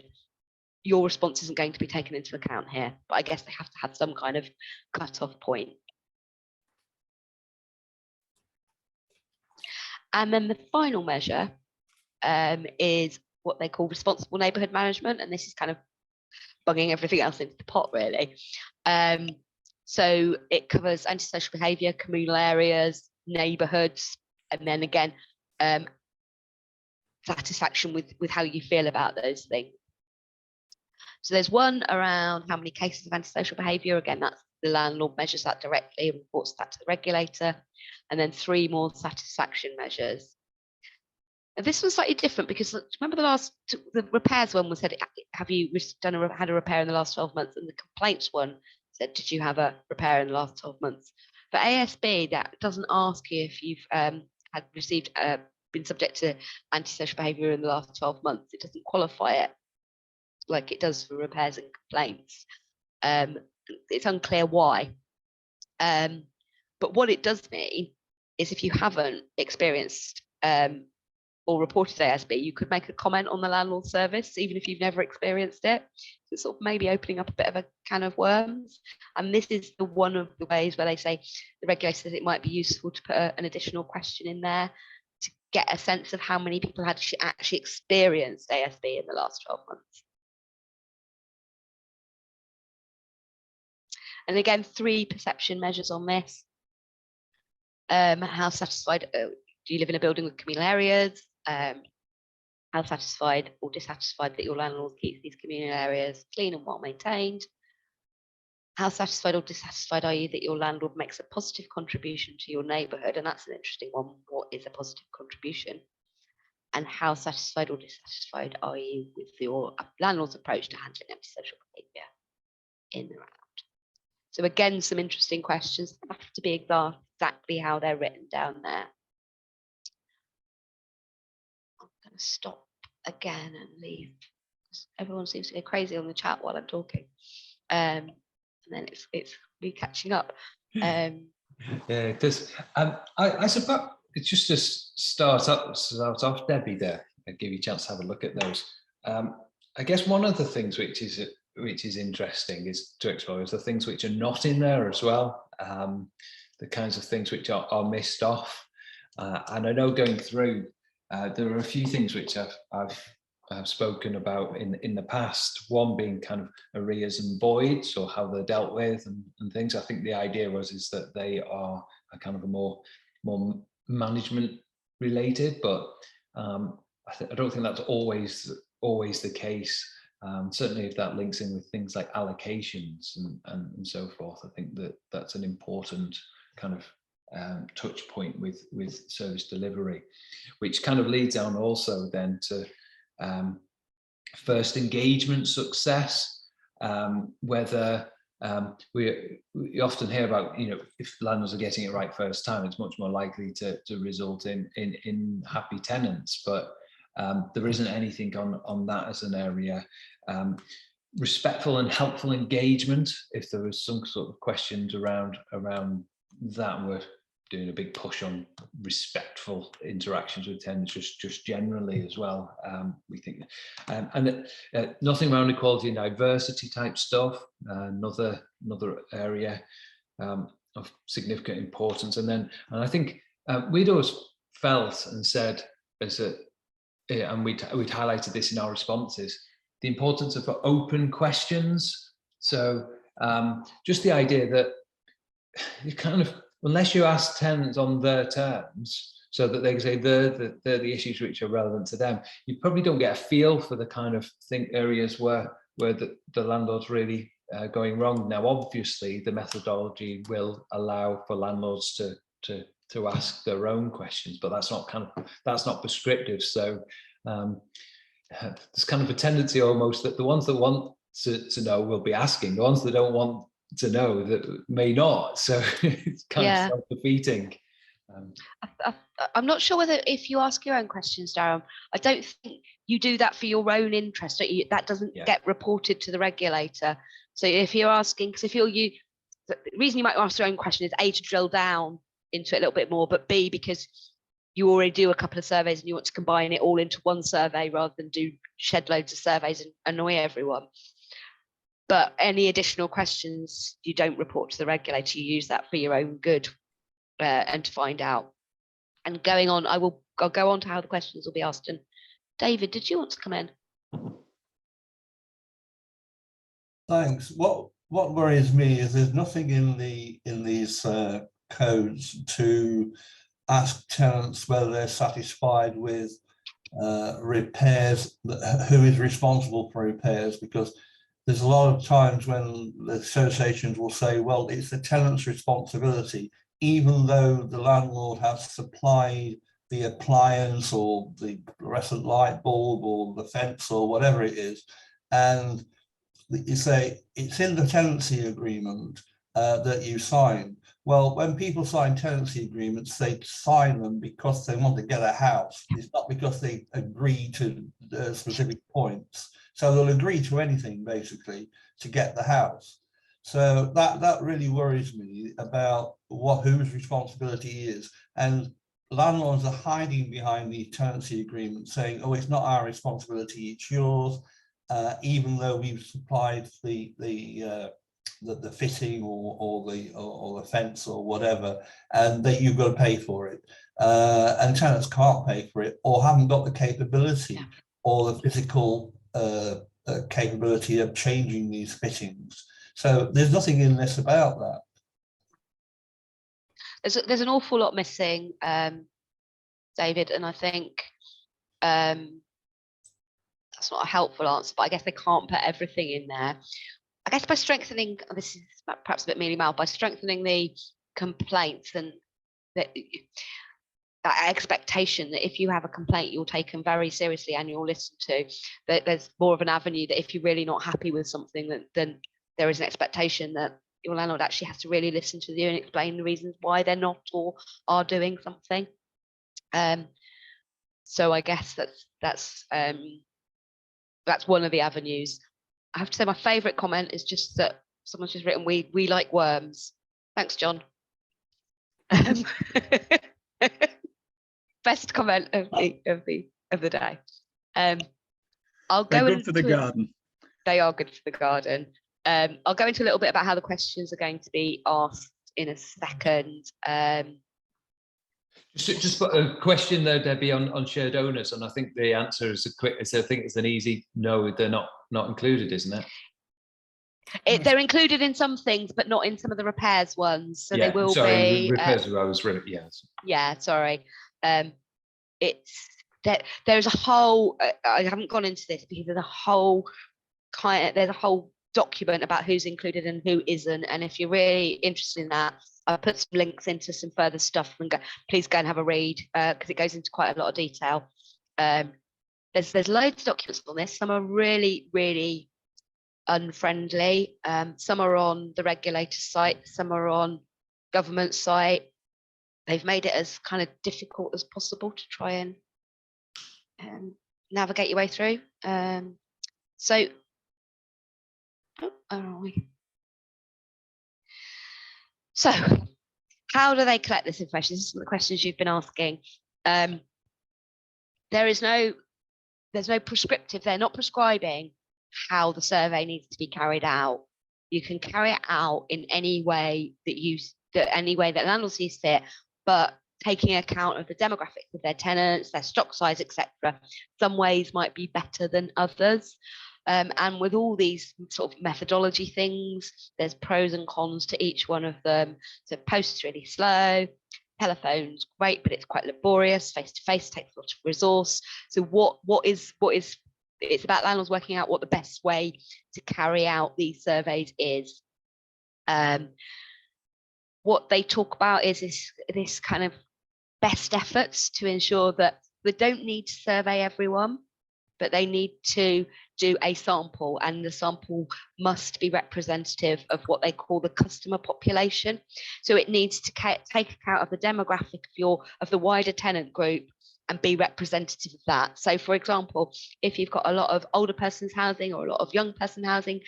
your response isn't going to be taken into account here. But I guess they have to have some kind of cut-off point. And then the final measure is what they call responsible neighbourhood management. And this is kind of bugging everything else into the pot, really. So it covers antisocial behaviour, communal areas, neighbourhoods, and then again, satisfaction with how you feel about those things. So there's one around how many cases of antisocial behaviour. Again, that's the landlord measures that directly and reports that to the regulator. And then 3 more satisfaction measures. And this was slightly different because remember the repairs one was said, have you had a repair in the last 12 months? And the complaints one said, did you have a repair in the last 12 months? For ASB, that doesn't ask you if you've been subject to antisocial behaviour in the last 12 months. It doesn't qualify it like it does for repairs and complaints. It's unclear why. But what it does mean is if you haven't experienced or reported ASB, you could make a comment on the landlord service, even if you've never experienced it. It's sort of maybe opening up a bit of a can of worms. And this is one of the ways where they say, the regulator says it might be useful to put an additional question in there to get a sense of how many people had actually experienced ASB in the last 12 months. And again, 3 perception measures on this. How satisfied do you live in a building with communal areas? How satisfied or dissatisfied that your landlord keeps these communal areas clean and well maintained? How satisfied or dissatisfied are you that your landlord makes a positive contribution to your neighbourhood? And that's an interesting one. What is a positive contribution? And how satisfied or dissatisfied are you with your landlord's approach to handling antisocial behaviour in the round? So again, some interesting questions that have to be exactly how they're written down there. I'm going to stop again and leave. Everyone seems to go crazy on the chat while I'm talking. And then it's me catching up. Yeah, it does. I suppose it's just to start off, Debbie, there, and give you a chance to have a look at those. I guess one of the things which is interesting is to explore is the things which are not in there as well, the kinds of things which are missed off. And I know going through, there are a few things which I've spoken about in the past, one being kind of arrears and voids, or how they're dealt with and things. I think the idea is that they are a kind of a more management related, but I don't think that's always the case. Certainly if that links in with things like allocations and so forth, I think that's an important kind of touch point with service delivery, which kind of leads on also then to first engagement success, whether we often hear about, if landlords are getting it right first time, it's much more likely to result in happy tenants, but there isn't anything on that as an area. Respectful and helpful engagement, if there was some sort of questions around that, we're doing a big push on respectful interactions with tenants just generally as well. We think, and nothing around equality and diversity type stuff, another area of significant importance. And I think we'd always felt and said, as and we'd highlighted this in our responses, the importance of open questions. So just the idea that you kind of, unless you ask tenants on their terms, so that they can say they're the issues which are relevant to them, you probably don't get a feel for the kind of areas where the landlord's really going wrong. Now, obviously, the methodology will allow for landlords to ask their own questions, but that's not prescriptive. So there's kind of a tendency almost that the ones that want to know will be asking, the ones that don't want to know that may not. So it's kind of self-defeating. I'm not sure whether if you ask your own questions, Darren, I don't think you do that for your own interest. That doesn't get reported to the regulator. So if you're asking, because the reason you might ask your own question is A, to drill down into it a little bit more, but B, because you already do a couple of surveys and you want to combine it all into one survey rather than do shed loads of surveys and annoy everyone. But any additional questions you don't report to the regulator, you use that for your own good and to find out. And going on, I'll go on to how the questions will be asked. And David, did you want to come in? Thanks. What worries me is there's nothing in these codes to ask tenants whether they're satisfied with repairs, who is responsible for repairs, because there's a lot of times when the associations will say, well, it's the tenant's responsibility, even though the landlord has supplied the appliance or the fluorescent light bulb or the fence or whatever it is. And you say it's in the tenancy agreement that you sign. Well, when people sign tenancy agreements, they sign them because they want to get a house. It's not because they agree to specific points. So they'll agree to anything basically to get the house. So that really worries me about whose responsibility is. And landlords are hiding behind the tenancy agreement saying, oh, it's not our responsibility, it's yours. Even though we've supplied the fitting or the fence or whatever, and that you've got to pay for it, and tenants can't pay for it or haven't got the capability or the physical capability of changing these fittings. So there's nothing in this about that. There's an awful lot missing, David, and I think that's not a helpful answer, but I guess they can't put everything in there. I guess by strengthening, this is perhaps a bit mealy-mouthed, by strengthening the complaints and that expectation that if you have a complaint, you're taken very seriously and you'll listen to, that there's more of an avenue that if you're really not happy with something, then there is an expectation that your landlord actually has to really listen to you and explain the reasons why they're not or are doing something. So I guess that's one of the avenues. I have to say my favourite comment is just that someone's just written, we like worms. Thanks, John. Best comment of the day. I'll go They're good for the garden. They are good for the garden. I'll go into a little bit about how the questions are going to be asked in a second. Just put a question there, Debbie, on shared owners, and I think the answer is I think it's an easy no. They're not included, isn't it? They're included in some things, but not in some of the repairs ones. So they will be repairs. I was really Yeah, sorry. It's that there's a whole. I haven't gone into this because there's a whole document about who's included and who isn't. And if you're really interested in that, I put some links into some further stuff, and please go and have a read because it goes into quite a lot of detail. There's loads of documents on this. Some are really, really unfriendly. Some are on the regulator site, some are on government site. They've made it as kind of difficult as possible to try and navigate your way through. So, where are we? So, how do they collect this information? This is some of the questions you've been asking. There's no prescriptive. They're not prescribing how the survey needs to be carried out. You can carry it out in any way that landlord sees fit, but taking account of the demographics of their tenants, their stock size, etc. Some ways might be better than others. And with all these sort of methodology things, there's pros and cons to each one of them. So post's really slow, telephone's great, but it's quite laborious. Face-to-face takes a lot of resource. So what is it's about landlords working out what the best way to carry out these surveys is. What they talk about is this kind of best efforts to ensure that they don't need to survey everyone, but they need to do a sample, and the sample must be representative of what they call the customer population. So it needs to take account of the demographic of the wider tenant group and be representative of that. So for example, if you've got a lot of older person's housing or a lot of young person housing,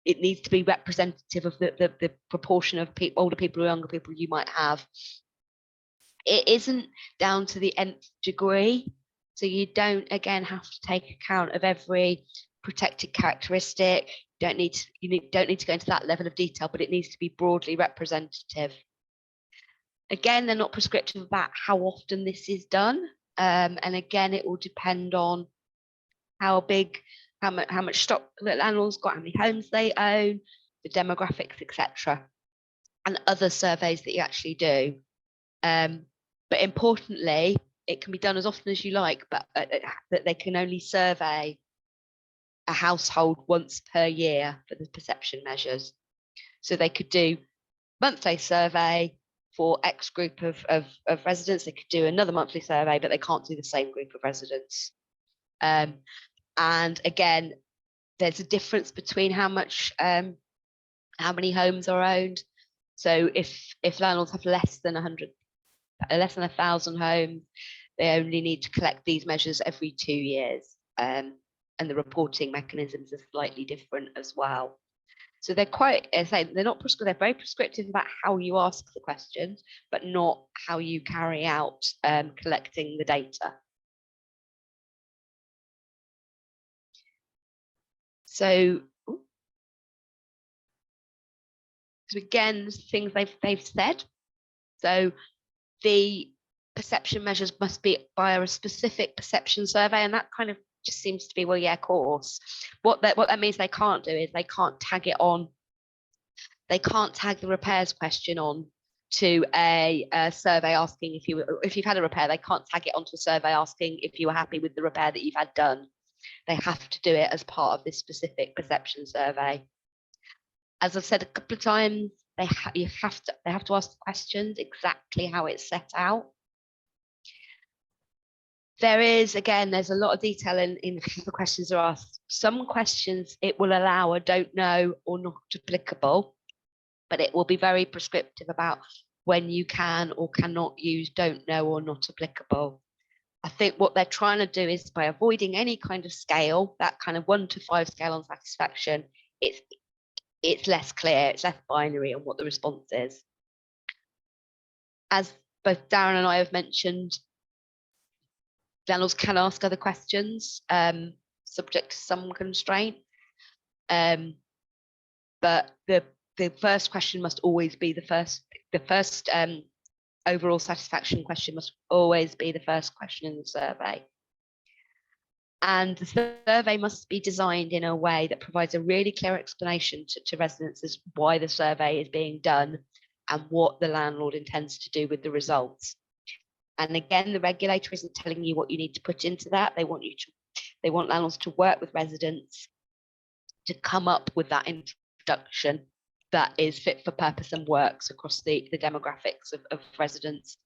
it needs to be representative of the proportion of older people or younger people you might have. It isn't down to the nth degree. So you don't, again, have to take account of every protected characteristic. You don't need to go into that level of detail, but it needs to be broadly representative. Again, they're not prescriptive about how often this is done. And again, it will depend on how much stock the landlord's got, how many homes they own, the demographics, etc. And other surveys that you actually do. But importantly, it can be done as often as you like, but that they can only survey a household once per year for the perception measures. So they could do monthly survey for X group of residents. They could do another monthly survey, but they can't do the same group of residents. And again, there's a difference between how many homes are owned. So if landlords have less than 1,000 homes, they only need to collect these measures every 2 years. And the reporting mechanisms are slightly different as well. So they're quite, as I say, they're not prescriptive, they're very prescriptive about how you ask the questions, but not how you carry out collecting the data. So again, things they've said. So the perception measures must be by a specific perception survey, and that kind of just seems to be, well, yeah, of course. What that means they can't do is they can't tag it on. They can't tag the repairs question on to a survey asking if you've had a repair. They can't tag it onto a survey asking if you were happy with the repair that you've had done. They have to do it as part of this specific perception survey. As I've said a couple of times, they have to ask the questions exactly how it's set out. There's a lot of detail in how the questions are asked. Some questions it will allow a don't know or not applicable, but it will be very prescriptive about when you can or cannot use don't know or not applicable. I think what they're trying to do is, by avoiding any kind of scale, that kind of 1 to 5 scale on satisfaction, it's less clear, it's less binary on what the response is. As both Darren and I have mentioned, landlords can ask other questions, subject to some constraint, but the first question must always be the first overall satisfaction question must always be the first question in the survey. And the survey must be designed in a way that provides a really clear explanation to residents as why the survey is being done and what the landlord intends to do with the results. And again, the regulator isn't telling you what you need to put into that. They want landlords to work with residents to come up with that introduction that is fit for purpose and works across the demographics of residents.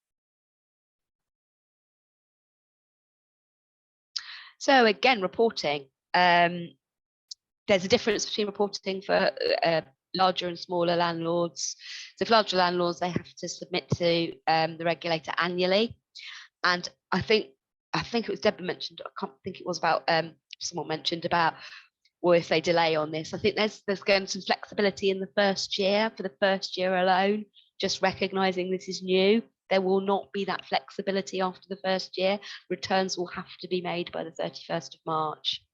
So again, reporting. There's a difference between reporting for larger and smaller landlords. So for larger landlords, they have to submit to the regulator annually. And I think it was Deborah mentioned, I can't think it was about, someone mentioned about, or if they delay on this. I think there's going to be some flexibility in the first year, for the first year alone, just recognising this is new. There will not be that flexibility after the first year. Returns will have to be made by the 31st of March.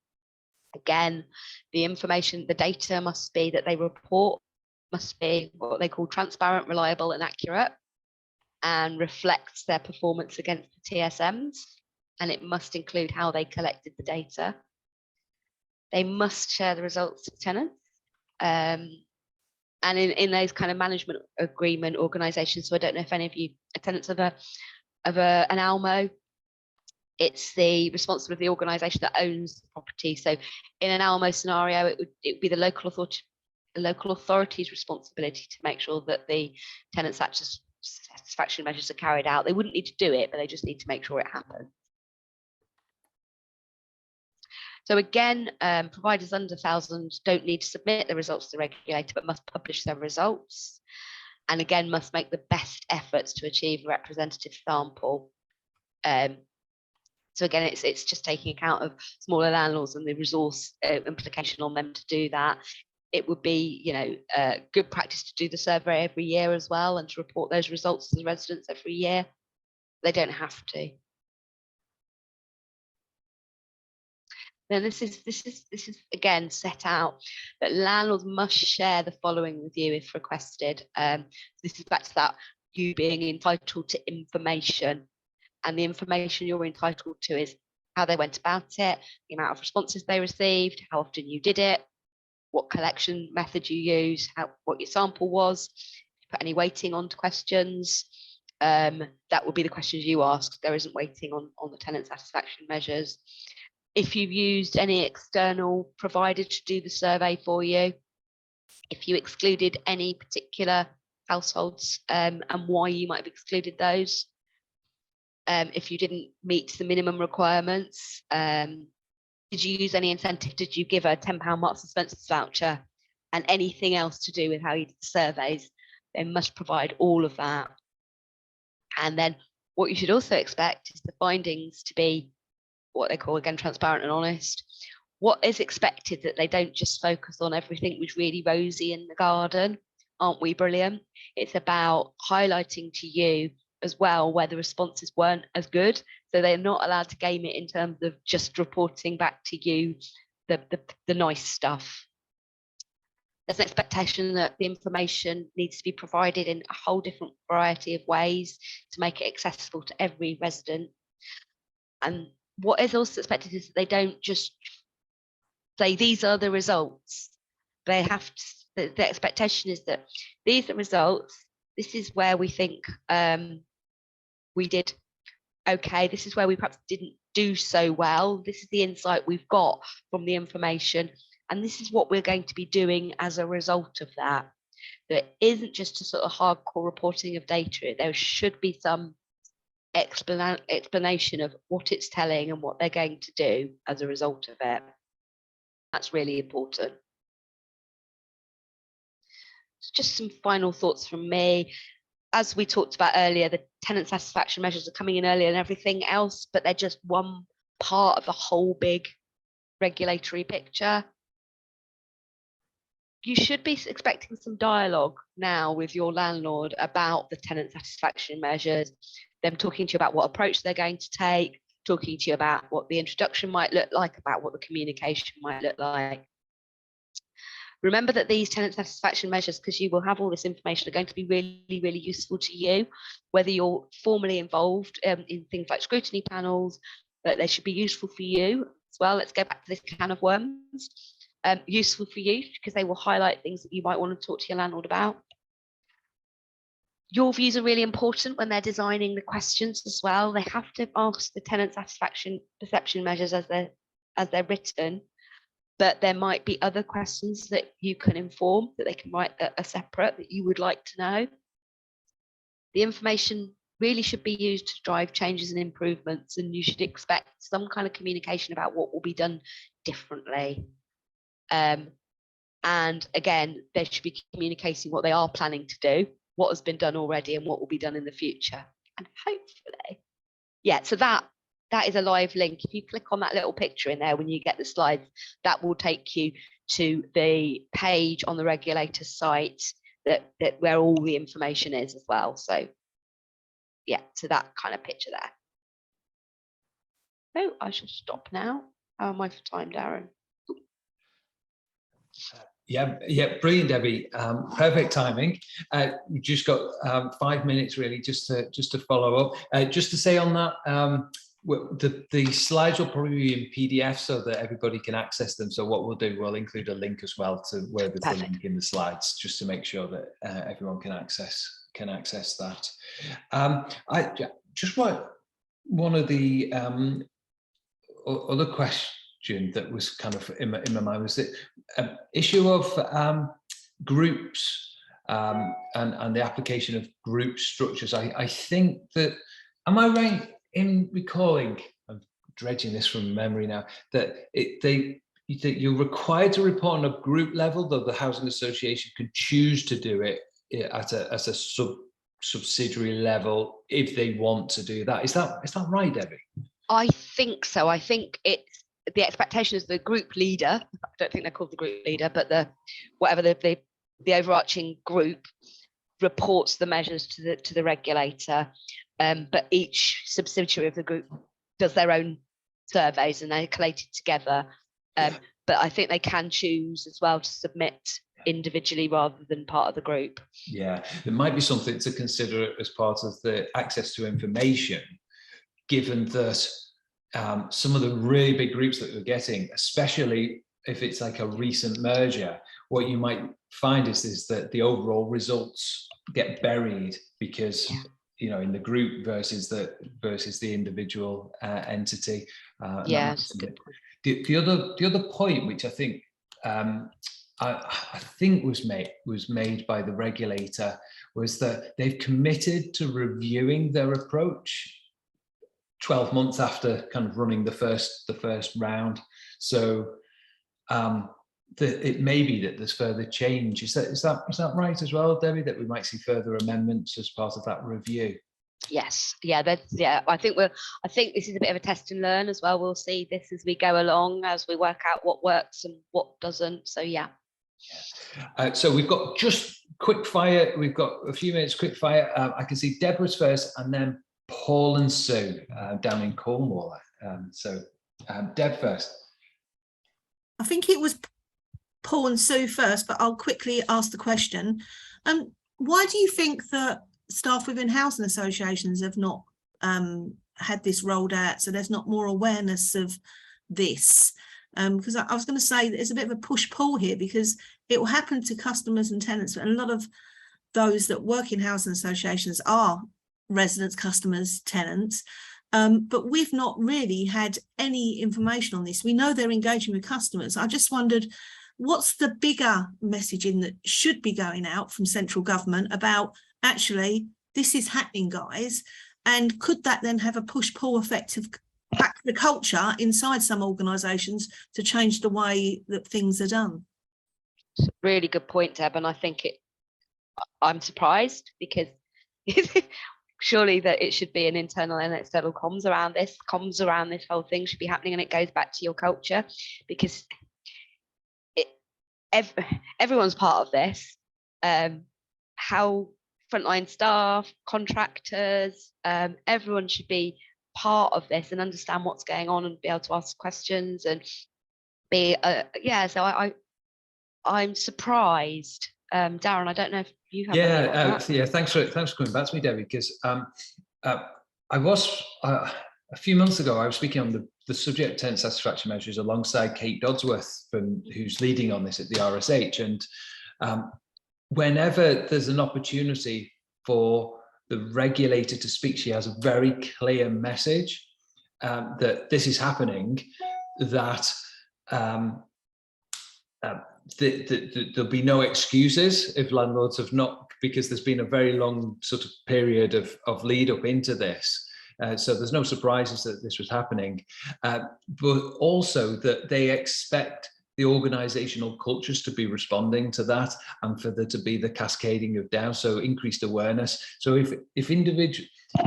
Again, the information, the data must be that they report, must be what they call transparent, reliable and accurate. and reflects their performance against the TSMs, and it must include how they collected the data. They must share the results with tenants. And in those kind of management agreement organisations, so I don't know if any of you are tenants of an ALMO, it's the responsibility of the organisation that owns the property. So in an ALMO scenario, it would be the local authority's responsibility to make sure that the tenant satisfaction measures are carried out. They wouldn't need to do it, but they just need to make sure it happens. So again, providers under 1,000 don't need to submit the results to the regulator, but must publish their results. And again, must make the best efforts to achieve a representative sample. So again, it's just taking account of smaller landlords and the resource implication on them to do that. It would be, you know, good practice to do the survey every year as well, and to report those results to the residents every year. They don't have to. Then this is again set out that landlords must share the following with you if requested. This is back to that you being entitled to information, and the information you're entitled to is how they went about it, the amount of responses they received, how often you did it, what collection method you used, what your sample was, put any weighting onto questions. That would be the questions you asked. There isn't weighting on the tenant satisfaction measures. If you've used any external provider to do the survey for you, if you excluded any particular households, and why you might have excluded those, if you didn't meet the minimum requirements, did you use any incentive? Did you give a £10 Marks and Spencer's voucher, and anything else to do with how you did the surveys? They must provide all of that. And then what you should also expect is the findings to be what they call, again, transparent and honest. What is expected, that they don't just focus on everything was really rosy in the garden, aren't we brilliant? It's about highlighting to you as well where the responses weren't as good. So they're not allowed to game it in terms of just reporting back to you the nice stuff. There's an expectation that the information needs to be provided in a whole different variety of ways to make it accessible to every resident. And what is also expected is that they don't just say these are the results. They have to, the expectation is that these are the results. This is where we think we did okay. This is where we perhaps didn't do so well. This is the insight we've got from the information, and this is what we're going to be doing as a result of that. There isn't just a sort of hardcore reporting of data. There should be some explanation of what it's telling and what they're going to do as a result of it. That's really important. So just some final thoughts from me. As we talked about earlier, the tenant satisfaction measures are coming in earlier than everything else, but they're just one part of the whole big regulatory picture. You should be expecting some dialogue now with your landlord about the tenant satisfaction measures, them talking to you about what approach they're going to take, talking to you about what the introduction might look like, about what the communication might look like. Remember that these tenant satisfaction measures, because you will have all this information, are going to be really, really useful to you, whether you're formally involved in things like scrutiny panels, but they should be useful for you as well. Let's go back to this can of worms. Useful for you because they will highlight things that you might want to talk to your landlord about. Your views are really important when they're designing the questions as well. They have to ask the tenant satisfaction perception measures as they're written, but there might be other questions that you can inform, that they can write that are separate, that you would like to know. The information really should be used to drive changes and improvements, and you should expect some kind of communication about what will be done differently. And again, they should be communicating what they are planning to do, what has been done already, and what will be done in the future. And hopefully, yeah, so that is a live link. If you click on that little picture in there when you get the slides, that will take you to the page on the regulator site that where all the information is as well. So yeah, so that kind of picture there. Oh, I shall stop now. How am I for time, Darren? Yeah, brilliant, Debbie. Perfect timing. We've just got 5 minutes really, just to follow up. Just to say on that, the slides will probably be in PDF so that everybody can access them. So what we'll do, we'll include a link as well to where there's the link in the slides, just to make sure that everyone can access that. I just want one of the other question that was kind of in my mind was the issue of groups and the application of group structures. I think that, am I right in recalling, I'm dredging this from memory now, that you're required to report on a group level, though the housing association can choose to do it at a subsidiary level if they want to do that. Is that right, Debbie? I think so. I think it's the expectation is the group leader. I don't think they're called the group leader, but the overarching group reports the measures to the regulator. But each subsidiary of the group does their own surveys and they're collated together. But I think they can choose as well to submit individually rather than part of the group. Yeah, there might be something to consider as part of the access to information, given that some of the really big groups that we're getting, especially if it's like a recent merger, what you might find is that the overall results get buried because in the group versus the individual entity. The other point, which I think I think was made by the regulator, was that they've committed to reviewing their approach 12 months after kind of running the first round. So it may be that there's further change. Is that right as well, Debbie? That we might see further amendments as part of that review? Yes, I think this is a bit of a test and learn as well. We'll see this as we go along, as we work out what works and what doesn't. So so we've got just quick fire. We've got a few minutes quick fire. I can see Deborah's first, and then Paul and Sue down in Cornwall. Deb first. I think it was Paul and Sue first, but I'll quickly ask the question. Why do you think that staff within housing associations have not had this rolled out, so there's not more awareness of this? Because I was going to say there's a bit of a push-pull here, because it will happen to customers and tenants, but a lot of those that work in housing associations are residents, customers, tenants, but we've not really had any information on this. We know they're engaging with customers. I just wondered, what's the bigger messaging that should be going out from central government about actually this is happening, guys, and could that then have a push-pull effect of the culture inside some organisations to change the way that things are done? Really good point, Deb, and I think I'm surprised, because surely that it should be an internal and external comms around this whole thing should be happening, and it goes back to your culture, because everyone's part of this. How frontline staff, contractors, everyone should be part of this and understand what's going on and be able to ask questions and be so I'm surprised. Darren, I don't know if you have thanks for coming back to me, Debbie, because I was a few months ago I was speaking on the subject of tenant satisfaction measures alongside Kate Dodsworth, who's leading on this at the RSH, and whenever there's an opportunity for the regulator to speak, she has a very clear message that this is happening, that there'll be no excuses if landlords have not, because there's been a very long sort of period of lead up into this. So there's no surprises that this was happening, but also that they expect the organizational cultures to be responding to that, and for there to be the cascading of down, so increased awareness. So if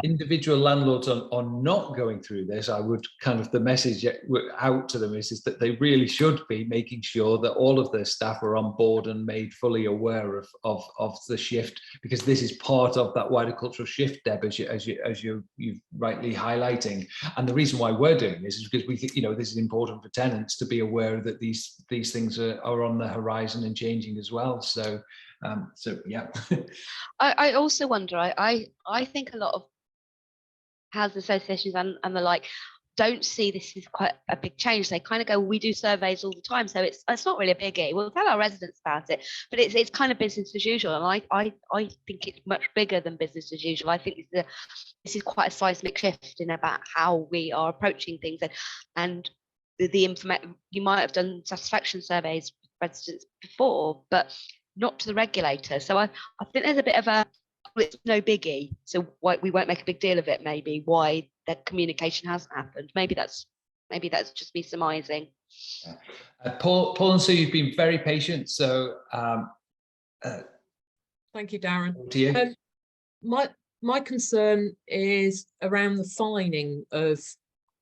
individual landlords are not going through this, I would the message out to them is that they really should be making sure that all of their staff are on board and made fully aware of the shift, because this is part of that wider cultural shift, Deb, as you're rightly highlighting. And the reason why we're doing this is because we think, this is important for tenants to be aware that these things are on the horizon and changing as well. So yeah. I also wonder, I think a lot of housing associations and the like don't see this as quite a big change. They kind of go, we do surveys all the time, so it's not really a biggie. We'll tell our residents about it, but it's kind of business as usual. And I think it's much bigger than business as usual. I think this is quite a seismic shift in about how we are approaching things, and the information. You might have done satisfaction surveys with residents before, but not to the regulator. So I think there's a bit of a, it's no biggie, so why we won't make a big deal of it. Maybe why that communication hasn't happened. Maybe that's just me surmising. Paul and Sue, you've been very patient. So thank you, Darren. To you. My concern is around the fining of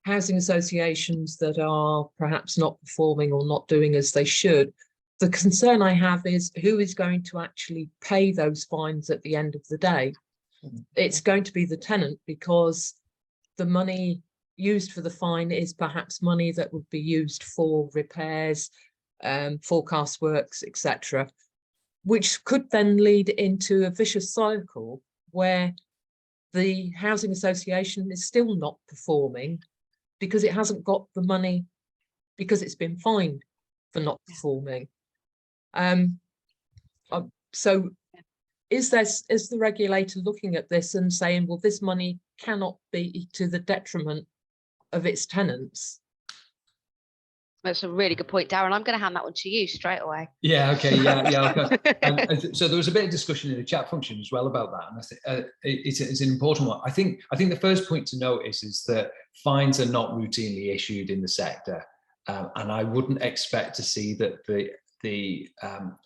housing associations that are perhaps not performing or not doing as they should. The concern I have is who is going to actually pay those fines at the end of the day. It's going to be the tenant, because the money used for the fine is perhaps money that would be used for repairs, forecast works, etc., which could then lead into a vicious cycle where the housing association is still not performing because it hasn't got the money, because it's been fined for not performing. So is the regulator looking at this and saying, well, this money cannot be to the detriment of its tenants? That's a really good point, Darren. I'm going to hand that one to you straight away. Yeah, okay, yeah. Okay. So there was a bit of discussion in the chat function as well about that, and I think it's an important one. I think the first point to note is that fines are not routinely issued in the sector, and I wouldn't expect to see that the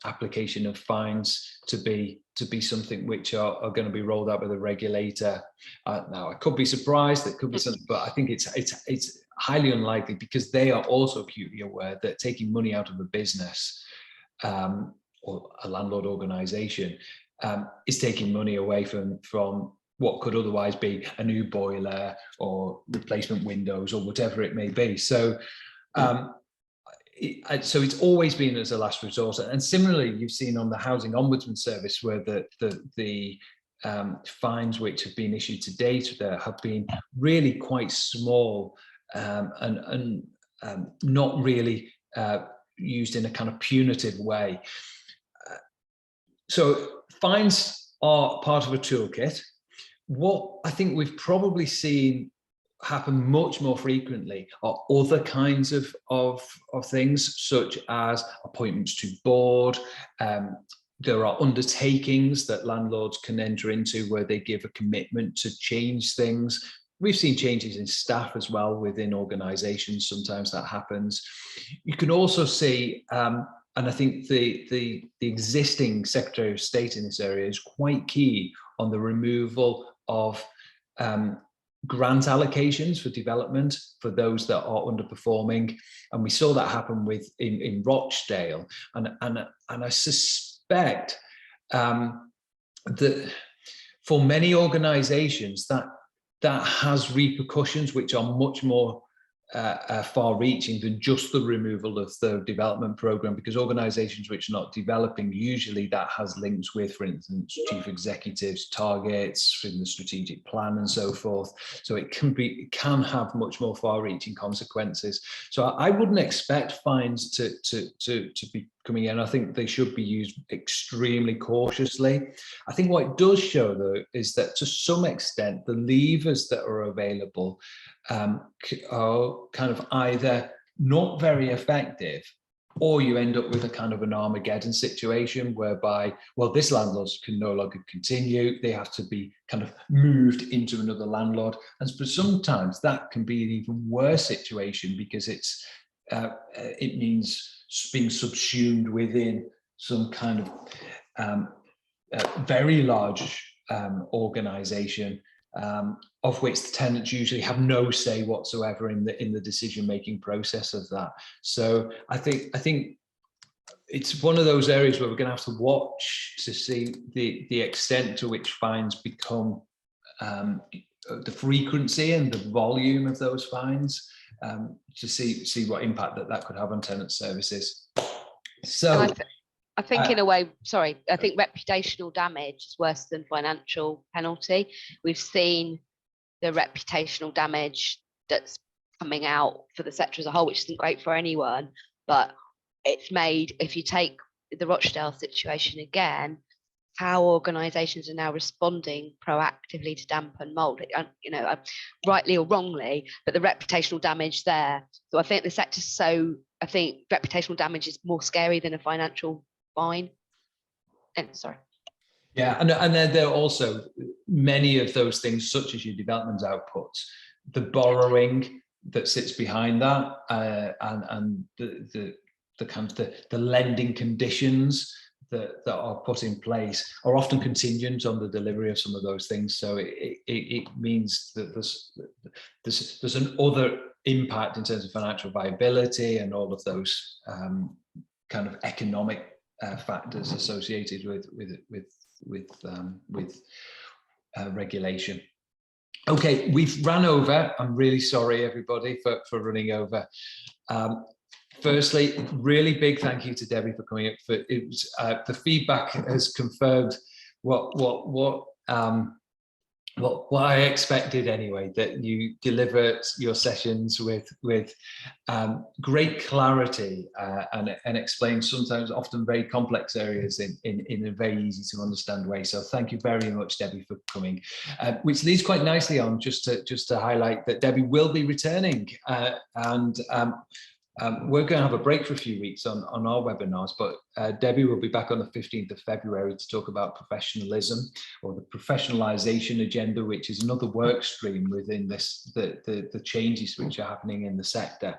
application of fines to be something which are going to be rolled out by the regulator. Now, I could be surprised. It could be something, but I think it's highly unlikely, because they are also acutely aware that taking money out of a business or a landlord organisation is taking money away from what could otherwise be a new boiler or replacement windows or whatever it may be. So. So it's always been as a last resort, and similarly, you've seen on the Housing Ombudsman Service where the fines which have been issued to date there have been really quite small and not really used in a kind of punitive way. So fines are part of a toolkit. What I think we've probably seen happen much more frequently are other kinds of things, such as appointments to board. There are undertakings that landlords can enter into where they give a commitment to change things. We've seen changes in staff as well within organisations. Sometimes that happens. You can also see, and I think the existing Secretary of State in this area is quite key on the removal of grant allocations for development for those that are underperforming, and we saw that happen in Rochdale, and I suspect that for many organisations that has repercussions which are much more far-reaching than just the removal of the development programme, because organisations which are not developing, usually that has links with, for instance, chief executives' targets in the strategic plan and so forth. So it can have much more far-reaching consequences. So I wouldn't expect fines to be coming in. I think they should be used extremely cautiously. I think what it does show, though, is that to some extent the levers that are available are kind of either not very effective, or you end up with a kind of an Armageddon situation whereby, well, this landlord can no longer continue. They have to be kind of moved into another landlord. And sometimes that can be an even worse situation, because it means being subsumed within some kind of very large organisation, of which the tenants usually have no say whatsoever in the decision-making process of that. So I think it's one of those areas where we're going to have to watch to see the extent to which fines become, the frequency and the volume of those fines, to see what impact that could have on tenant services. So I think in a way, sorry, I think reputational damage is worse than financial penalty. We've seen the reputational damage that's coming out for the sector as a whole, which isn't great for anyone, but it's made, if you take the Rochdale situation again, how organisations are now responding proactively to damp and mould, you know, rightly or wrongly, but the reputational damage there. So I think the sector's I think reputational damage is more scary than a financial fine. And sorry. Yeah, and then there are also many of those things, such as your development outputs, the borrowing that sits behind that, and the kind of the lending conditions that are put in place are often contingent on the delivery of some of those things. So it means that there's an other impact in terms of financial viability and all of those kind of economic factors associated with regulation. Okay, we've ran over. I'm really sorry, everybody, for running over. Firstly, really big thank you to Debbie for coming up. The feedback has confirmed what I expected anyway, that you deliver your sessions with great clarity and explain sometimes often very complex areas in a very easy to understand way. So thank you very much, Debbie, for coming. Which leads quite nicely on just to highlight that Debbie will be returning, and we're going to have a break for a few weeks on our webinars, but Debbie will be back on the 15th of February to talk about professionalism, or the professionalisation agenda, which is another work stream within this, the changes which are happening in the sector.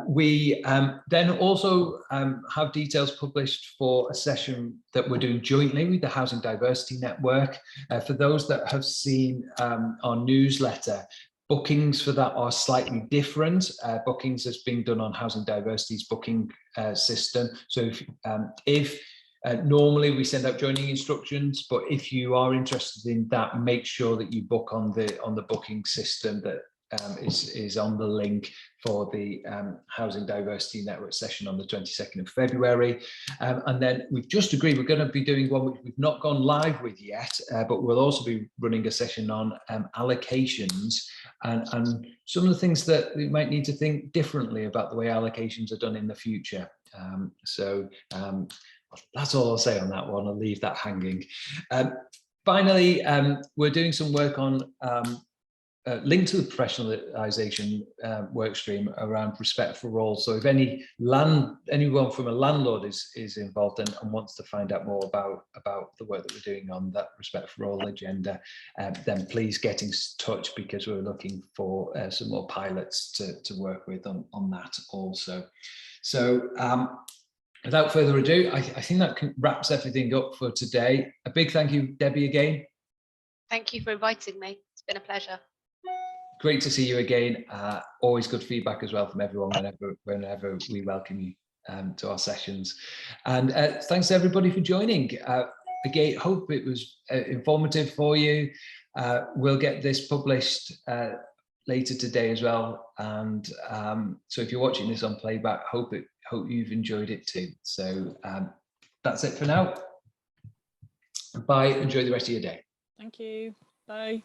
We then also have details published for a session that we're doing jointly with the Housing Diversity Network. For those that have seen our newsletter, bookings for that are slightly different. Bookings is being done on Housing Diversity's booking system. So if normally we send out joining instructions, but if you are interested in that, make sure that you book on the booking system that is on the link for the Housing Diversity Network session on the 22nd of February. And then we've just agreed we're going to be doing one which we've not gone live with yet, but we'll also be running a session on allocations and some of the things that we might need to think differently about the way allocations are done in the future. That's all I'll say on that one. I'll leave that hanging. Finally, we're doing some work on linked to the professionalisation work stream around respect for all. So if anyone from a landlord is involved and wants to find out more about the work that we're doing on that respect for all agenda, then please get in touch, because we're looking for some more pilots to work with on that also. So without further ado, I think that wraps everything up for today. A big thank you, Debbie, again. Thank you for inviting me. It's been a pleasure. Great to see you again. Always good feedback as well from everyone whenever we welcome you to our sessions. And thanks to everybody for joining. Again, hope it was informative for you. We'll get this published later today as well. And so if you're watching this on playback, hope you've enjoyed it too. So that's it for now. Bye. Enjoy the rest of your day. Thank you. Bye.